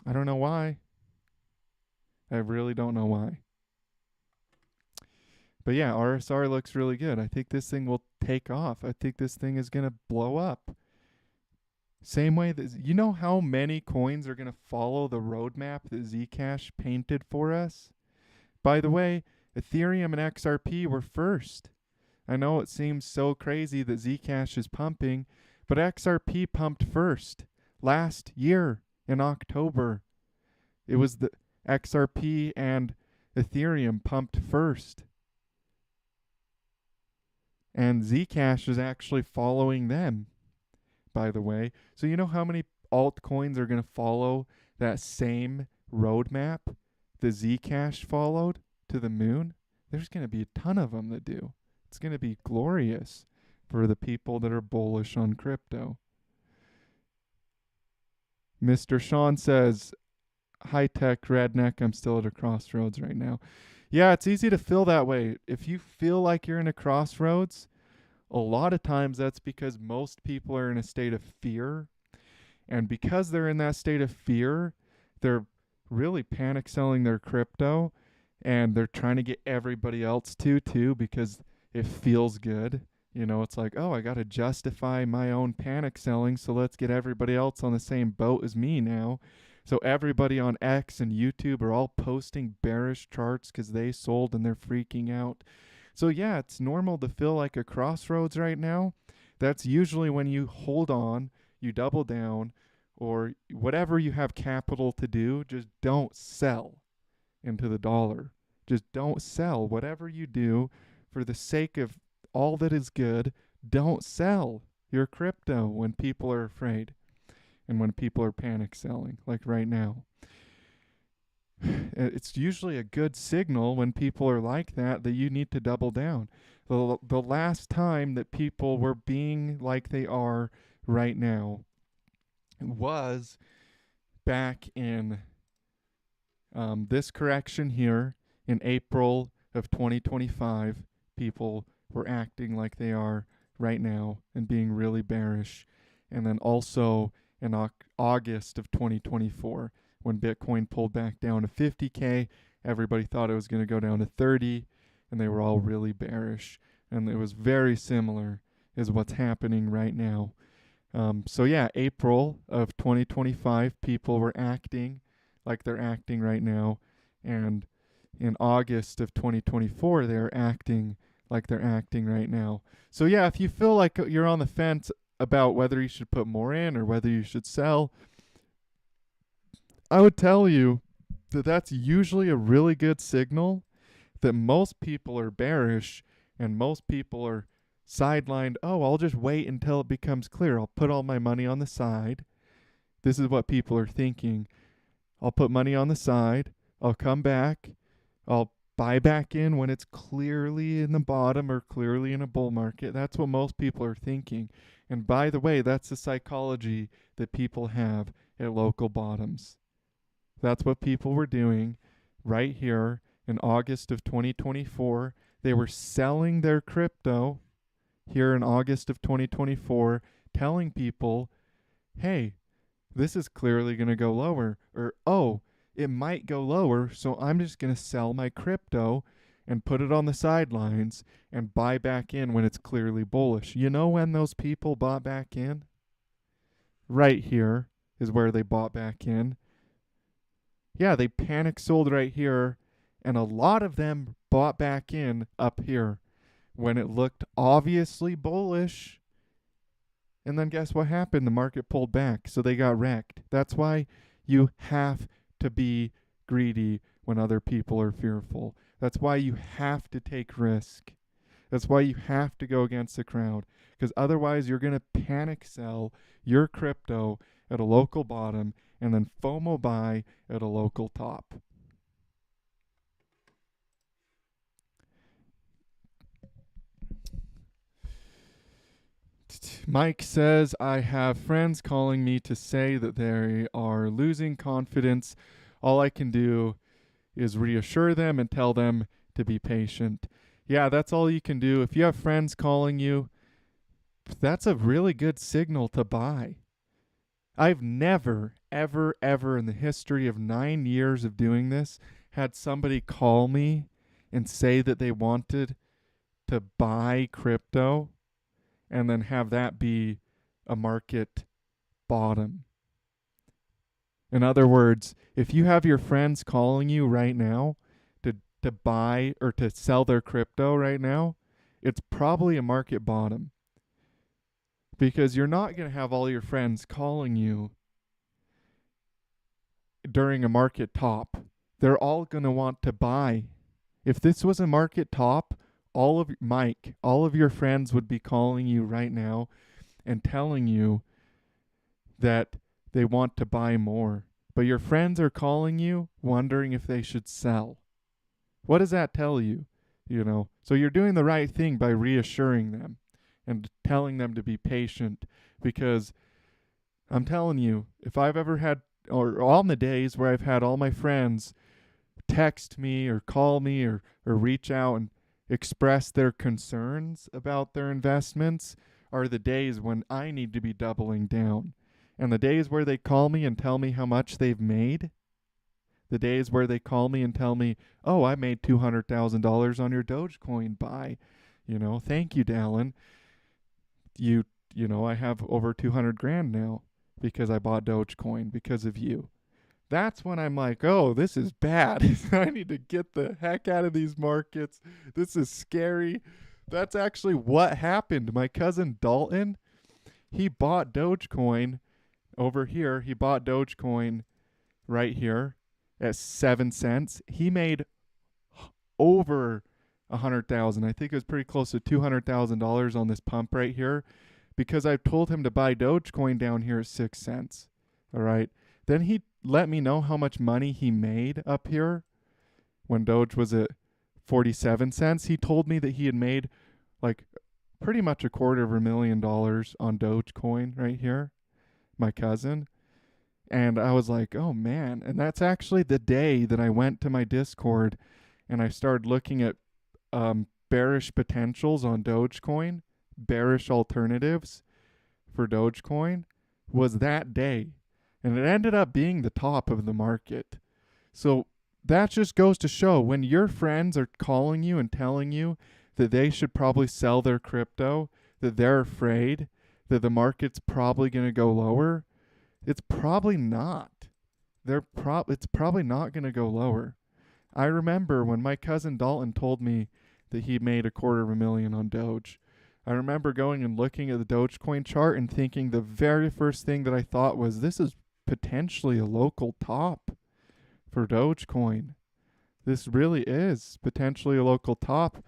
[SPEAKER 1] I don't know why. I really don't know why. But yeah, RSR looks really good. I think this thing will take off. I think this thing is going to blow up. Same way that, you know how many coins are going to follow the roadmap that Zcash painted for us? By the way, Ethereum and XRP were first. I know it seems so crazy that Zcash is pumping, but XRP pumped first last year in October. It was the XRP and Ethereum pumped first. And Zcash is actually following them, by the way. So you know how many altcoins are going to follow that same roadmap the Zcash followed to the moon? There's going to be a ton of them that do. It's going to be glorious for the people that are bullish on crypto. Mr. Sean says, high-tech redneck, I'm still at a crossroads right now. Yeah, it's easy to feel that way. If you feel like you're in a crossroads, a lot of times that's because most people are in a state of fear. And because they're in that state of fear, they're really panic selling their crypto, and they're trying to get everybody else too, because it feels good. You know, it's like, oh, I got to justify my own panic selling, so let's get everybody else on the same boat as me now. So everybody on X and YouTube are all posting bearish charts because they sold and they're freaking out. So yeah, it's normal to feel like a crossroads right now. That's usually when you hold on, you double down, or whatever you have capital to do, just don't sell into the dollar. Just don't sell. Whatever you do, for the sake of all that is good, don't sell your crypto when people are afraid and when people are panic selling, like right now. It's usually a good signal when people are like that you need to double down. The last time that people were being like they are right now was back in this correction here in April of 2025. People were acting like they are right now and being really bearish. And then also in August of 2024, when Bitcoin pulled back down to 50K, everybody thought it was going to go down to 30, and they were all really bearish. And it was very similar is what's happening right now. So yeah, April of 2025, people were acting like they're acting right now. And in August of 2024, they're acting like they're acting right now. So yeah, if you feel like you're on the fence about whether you should put more in or whether you should sell, I would tell you that that's usually a really good signal that most people are bearish and most people are sidelined. Oh, I'll just wait until it becomes clear. I'll put all my money on the side. This is what people are thinking. I'll put money on the side. I'll come back. I'll buy back in when it's clearly in the bottom or clearly in a bull market. That's what most people are thinking. And by the way, that's the psychology that people have at local bottoms. That's what people were doing right here in August of 2024. They were selling their crypto here in August of 2024, telling people, hey, this is clearly going to go lower. Or, oh, it might go lower, so I'm just going to sell my crypto and put it on the sidelines and buy back in when it's clearly bullish. You know when those people bought back in? Right here is where they bought back in. Yeah, they panic sold right here, and a lot of them bought back in up here when it looked obviously bullish. And then guess what happened? The market pulled back, so they got wrecked. That's why you have to be greedy when other people are fearful. That's why you have to take risk. That's why you have to go against the crowd, because otherwise you're going to panic sell your crypto at a local bottom and then FOMO buy at a local top. Mike says, I have friends calling me to say that they are losing confidence. All I can do is reassure them and tell them to be patient. Yeah, that's all you can do. If you have friends calling you, that's a really good signal to buy. I've never, ever, ever in the history of 9 years of doing this had somebody call me and say that they wanted to buy crypto and then have that be a market bottom. In other words, if you have your friends calling you right now to buy or to sell their crypto right now, it's probably a market bottom. Because you're not going to have all your friends calling you during a market top. They're all going to want to buy. If this was a market top, all of your friends would be calling you right now and telling you that they want to buy more. But your friends are calling you wondering if they should sell. What does that tell you? So you're doing the right thing by reassuring them and telling them to be patient, because I'm telling you, if I've ever had, or on the days where I've had all my friends text me or call me or reach out and express their concerns about their investments, are the days when I need to be doubling down. And the days where they call me and tell me how much they've made, the days where they call me and tell me, oh, I made $200,000 on your Dogecoin buy. Thank you, Dallin. I have over 200 grand now because I bought Dogecoin because of you. That's when I'm like, oh, this is bad. I need to get the heck out of these markets. This is scary. That's actually what happened. My cousin Dalton, he bought Dogecoin over here. He bought Dogecoin right here at 7 cents. He made over 100,000. I think it was pretty close to $200,000 on this pump right here, because I told him to buy Dogecoin down here at 6 cents. All right. Then he let me know how much money he made up here when Doge was at 47 cents. He told me that he had made like pretty much $250,000 on Dogecoin right here, my cousin. And I was like, oh man. And that's actually the day that I went to my Discord and I started looking at bearish potentials on Dogecoin, bearish alternatives for Dogecoin, was that day. And it ended up being the top of the market. So that just goes to show, when your friends are calling you and telling you that they should probably sell their crypto, that they're afraid that the market's probably going to go lower, it's probably not. It's probably not going to go lower. I remember when my cousin Dalton told me that he made $250,000 on Doge. I remember going and looking at the Dogecoin chart and thinking the very first thing that I thought was, this is potentially a local top for Dogecoin. This really is potentially a local top.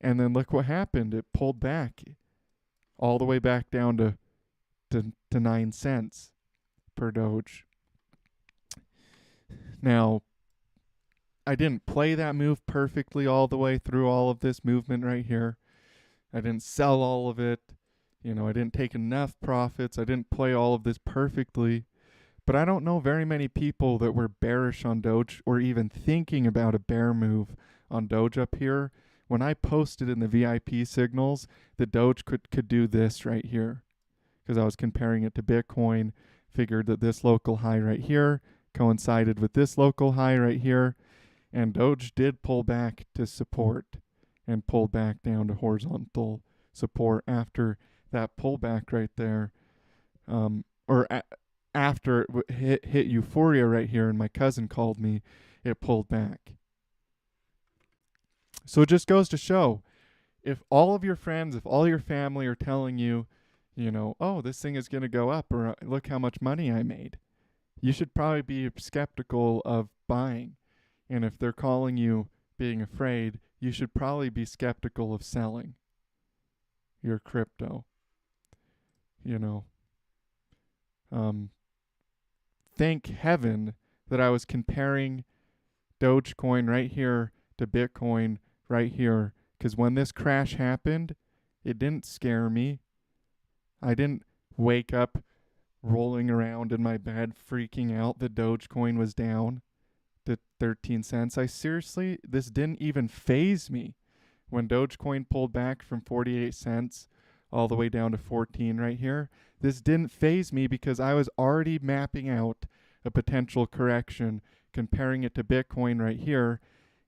[SPEAKER 1] And then look what happened. It pulled back all the way back down to 9 cents per Doge. Now, I didn't play that move perfectly all the way through all of this movement right here. I didn't sell all of it. I didn't take enough profits. I didn't play all of this perfectly. But I don't know very many people that were bearish on Doge or even thinking about a bear move on Doge up here. When I posted in the VIP signals that Doge could do this right here, because I was comparing it to Bitcoin, figured that this local high right here coincided with this local high right here, and Doge did pull back to support and pulled back down to horizontal support after that pullback right there, after it hit euphoria right here, and my cousin called me, it pulled back. So it just goes to show, if all of your friends, if all your family are telling you, oh, this thing is going to go up, or look how much money I made, you should probably be skeptical of buying. And if they're calling you being afraid, you should probably be skeptical of selling your crypto. Um, thank heaven that I was comparing Dogecoin right here to Bitcoin right here. Because when this crash happened, it didn't scare me. I didn't wake up rolling around in my bed freaking out that Dogecoin was down to 13 cents. This didn't even phase me. When Dogecoin pulled back from 48 cents all the way down to 14 right here, this didn't phase me because I was already mapping out a potential correction, comparing it to Bitcoin right here.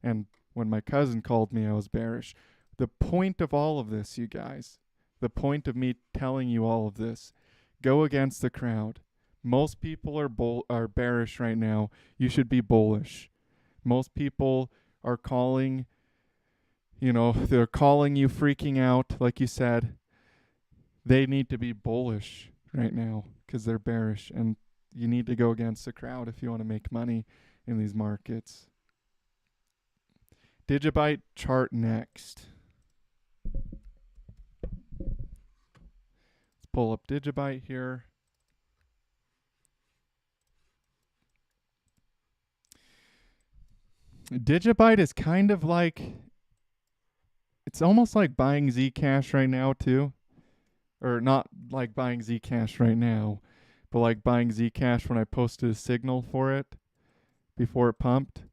[SPEAKER 1] And when my cousin called me, I was bearish. The point of all of this, you guys, the point of me telling you all of this, go against the crowd. Most people are bearish right now. You should be bullish. Most people are calling, they're calling you freaking out, like you said. They need to be bullish right now because they're bearish, and you need to go against the crowd if you want to make money in these markets. Digibyte chart next. Let's pull up Digibyte here. Digibyte is kind of like, it's almost like buying Zcash right now too. Or not like buying Zcash right now, but like buying Zcash when I posted a signal for it before it pumped.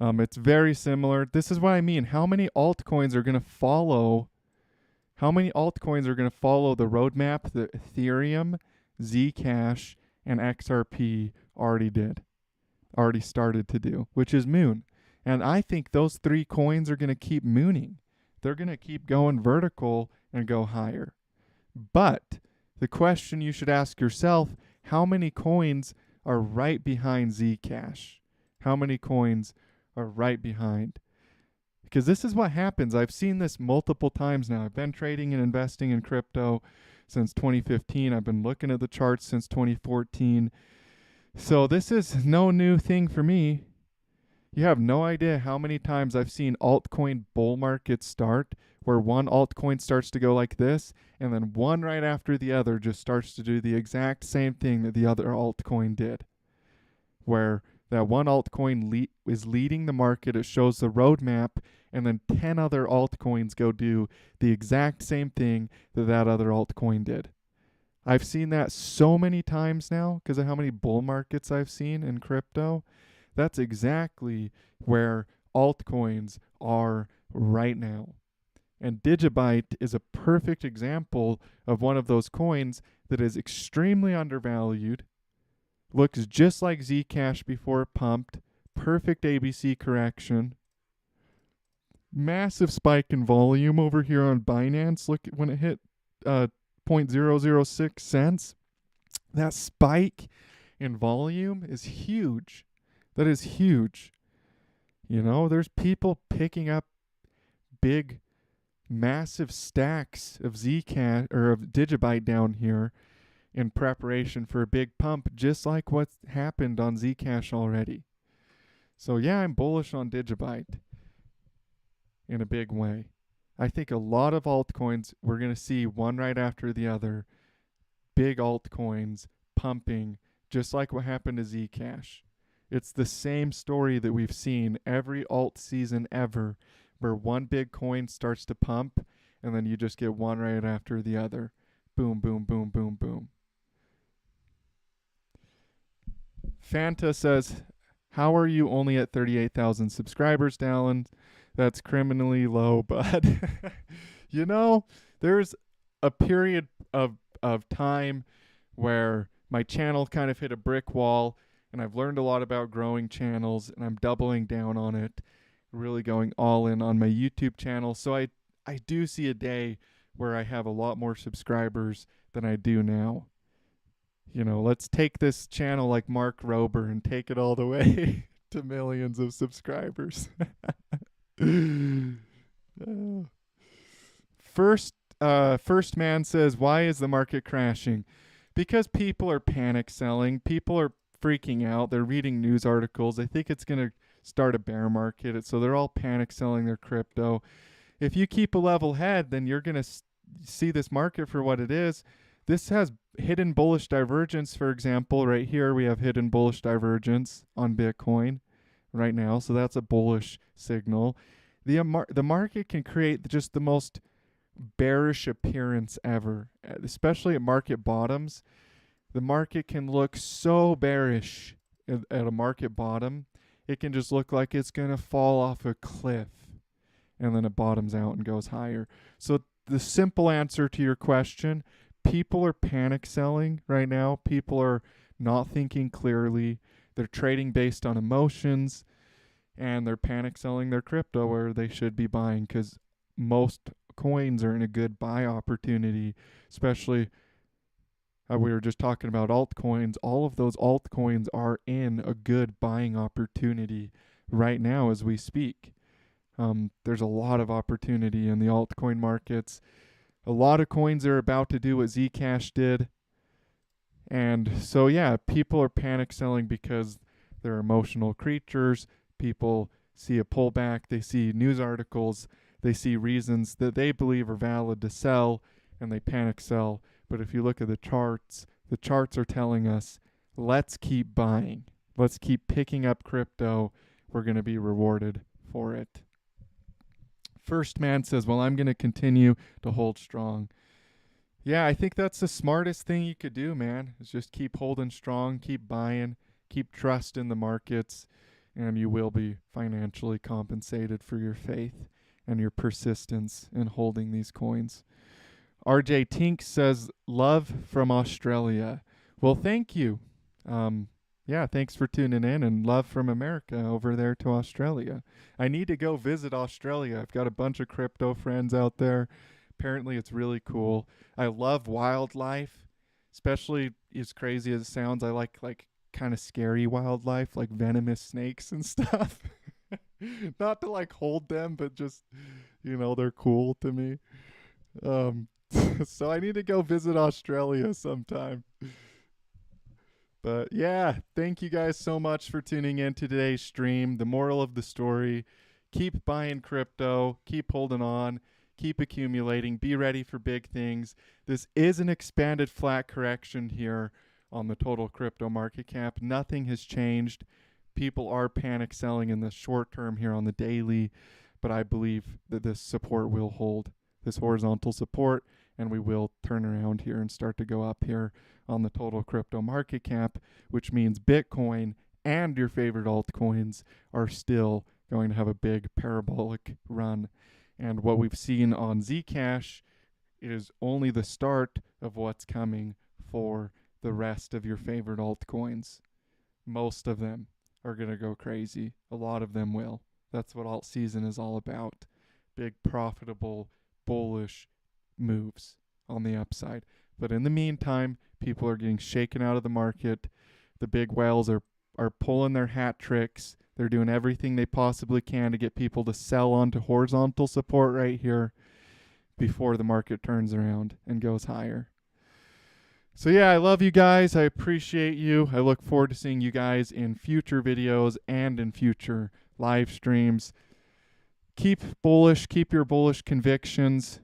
[SPEAKER 1] It's very similar. This is what I mean. How many altcoins are going to follow? How many altcoins are going to follow the roadmap that Ethereum, Zcash, and XRP already started to do, which is Moon. And I think those three coins are going to keep mooning. They're going to keep going vertical and go higher. But the question you should ask yourself, how many coins are right behind Zcash? How many coins are right behind? Because this is what happens. I've seen this multiple times now. I've been trading and investing in crypto since 2015. I've been looking at the charts since 2014. So this is no new thing for me. You have no idea how many times I've seen altcoin bull markets start where one altcoin starts to go like this, and then one right after the other just starts to do the exact same thing that the other altcoin did. Where that one altcoin is leading the market, it shows the roadmap, and then 10 other altcoins go do the exact same thing that other altcoin did. I've seen that so many times now because of how many bull markets I've seen in crypto. That's exactly where altcoins are right now. And Digibyte is a perfect example of one of those coins that is extremely undervalued, looks just like Zcash before it pumped, perfect ABC correction, massive spike in volume over here on Binance. Look at when it hit 0.006 cents. That spike in volume is huge. That is huge. There's people picking up big, massive stacks of Zcash or of Digibyte down here in preparation for a big pump, just like what's happened on Zcash already. So yeah, I'm bullish on Digibyte in a big way. I think a lot of altcoins, we're going to see one right after the other, big altcoins pumping, just like what happened to Zcash. It's the same story that we've seen every alt season ever, where one big coin starts to pump, and then you just get one right after the other. Boom, boom, boom, boom, boom. Fanta says, how are you only at 38,000 subscribers, Dallin? That's criminally low, but there's a period of time where my channel kind of hit a brick wall, and I've learned a lot about growing channels, and I'm doubling down on it, really going all in on my YouTube channel. So I do see a day where I have a lot more subscribers than I do now. Let's take this channel like Mark Rober and take it all the way to millions of subscribers. First man says, why is the market crashing? Because people are panic selling. People are freaking out. They're reading news articles. I think it's going to start a bear market. So they're all panic selling their crypto. If you keep a level head, then you're going to see this market for what it is. This has hidden bullish divergence, for example. Right here, we have hidden bullish divergence on Bitcoin right now. So that's a bullish signal. The market can create just the most bearish appearance ever, especially at market bottoms. The market can look so bearish at a market bottom. It can just look like it's going to fall off a cliff, and then it bottoms out and goes higher. So the simple answer to your question, people are panic selling right now. People are not thinking clearly. They're trading based on emotions, and they're panic selling their crypto where they should be buying, because most coins are in a good buy opportunity, especially we were just talking about altcoins. All of those altcoins are in a good buying opportunity right now as we speak. There's a lot of opportunity in the altcoin markets. A lot of coins are about to do what Zcash did. And so, yeah, people are panic selling because they're emotional creatures. People see a pullback, they see news articles, they see reasons that they believe are valid to sell, and they panic sell. But if you look at the charts are telling us, let's keep buying. Let's keep picking up crypto. We're going to be rewarded for it. First Man says, well, I'm going to continue to hold strong. Yeah, I think that's the smartest thing you could do, man, is just keep holding strong, keep buying, keep trusting the markets, and you will be financially compensated for your faith and your persistence in holding these coins. RJ Tink says, love from Australia. Well, thank you. Yeah, thanks for tuning in, and love from America over there to Australia. I need to go visit Australia. I've got a bunch of crypto friends out there. Apparently, it's really cool. I love wildlife, especially as crazy as it sounds. I like kind of scary wildlife, like venomous snakes and stuff. Not to like hold them, but just, they're cool to me. So I need to go visit Australia sometime. But yeah, thank you guys so much for tuning in to today's stream. The moral of the story, keep buying crypto, keep holding on, keep accumulating, be ready for big things. This is an expanded flat correction here on the total crypto market cap. Nothing has changed. People are panic selling in the short term here on the daily, but I believe that this support will hold, this horizontal support, and we will turn around here and start to go up here on the total crypto market cap, which means Bitcoin and your favorite altcoins are still going to have a big parabolic run. And what we've seen on Zcash is only the start of what's coming for the rest of your favorite altcoins. Most of them are going to go crazy. A lot of them will. That's what alt season is all about. Big, profitable, bullish moves on the upside. But in the meantime, people are getting shaken out of the market. The big whales are pulling their hat tricks. They're doing everything they possibly can to get people to sell onto horizontal support right here before the market turns around and goes higher. So yeah, I love you guys. I appreciate you. I look forward to seeing you guys in future videos and in future live streams. Keep bullish. Keep your bullish convictions.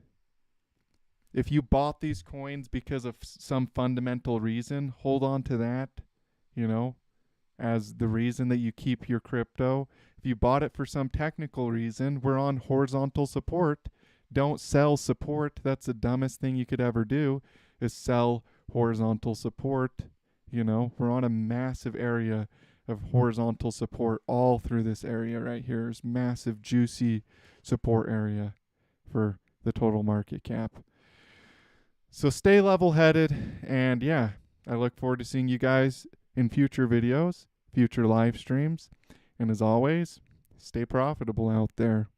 [SPEAKER 1] If you bought these coins because of some fundamental reason, hold on to that, as the reason that you keep your crypto. If you bought it for some technical reason, we're on horizontal support. Don't sell support. That's the dumbest thing you could ever do, is sell horizontal support. We're on a massive area of horizontal support all through this area right here. There's massive, juicy support area for the total market cap. So stay level-headed, and yeah, I look forward to seeing you guys in future videos, future live streams, and as always, stay profitable out there.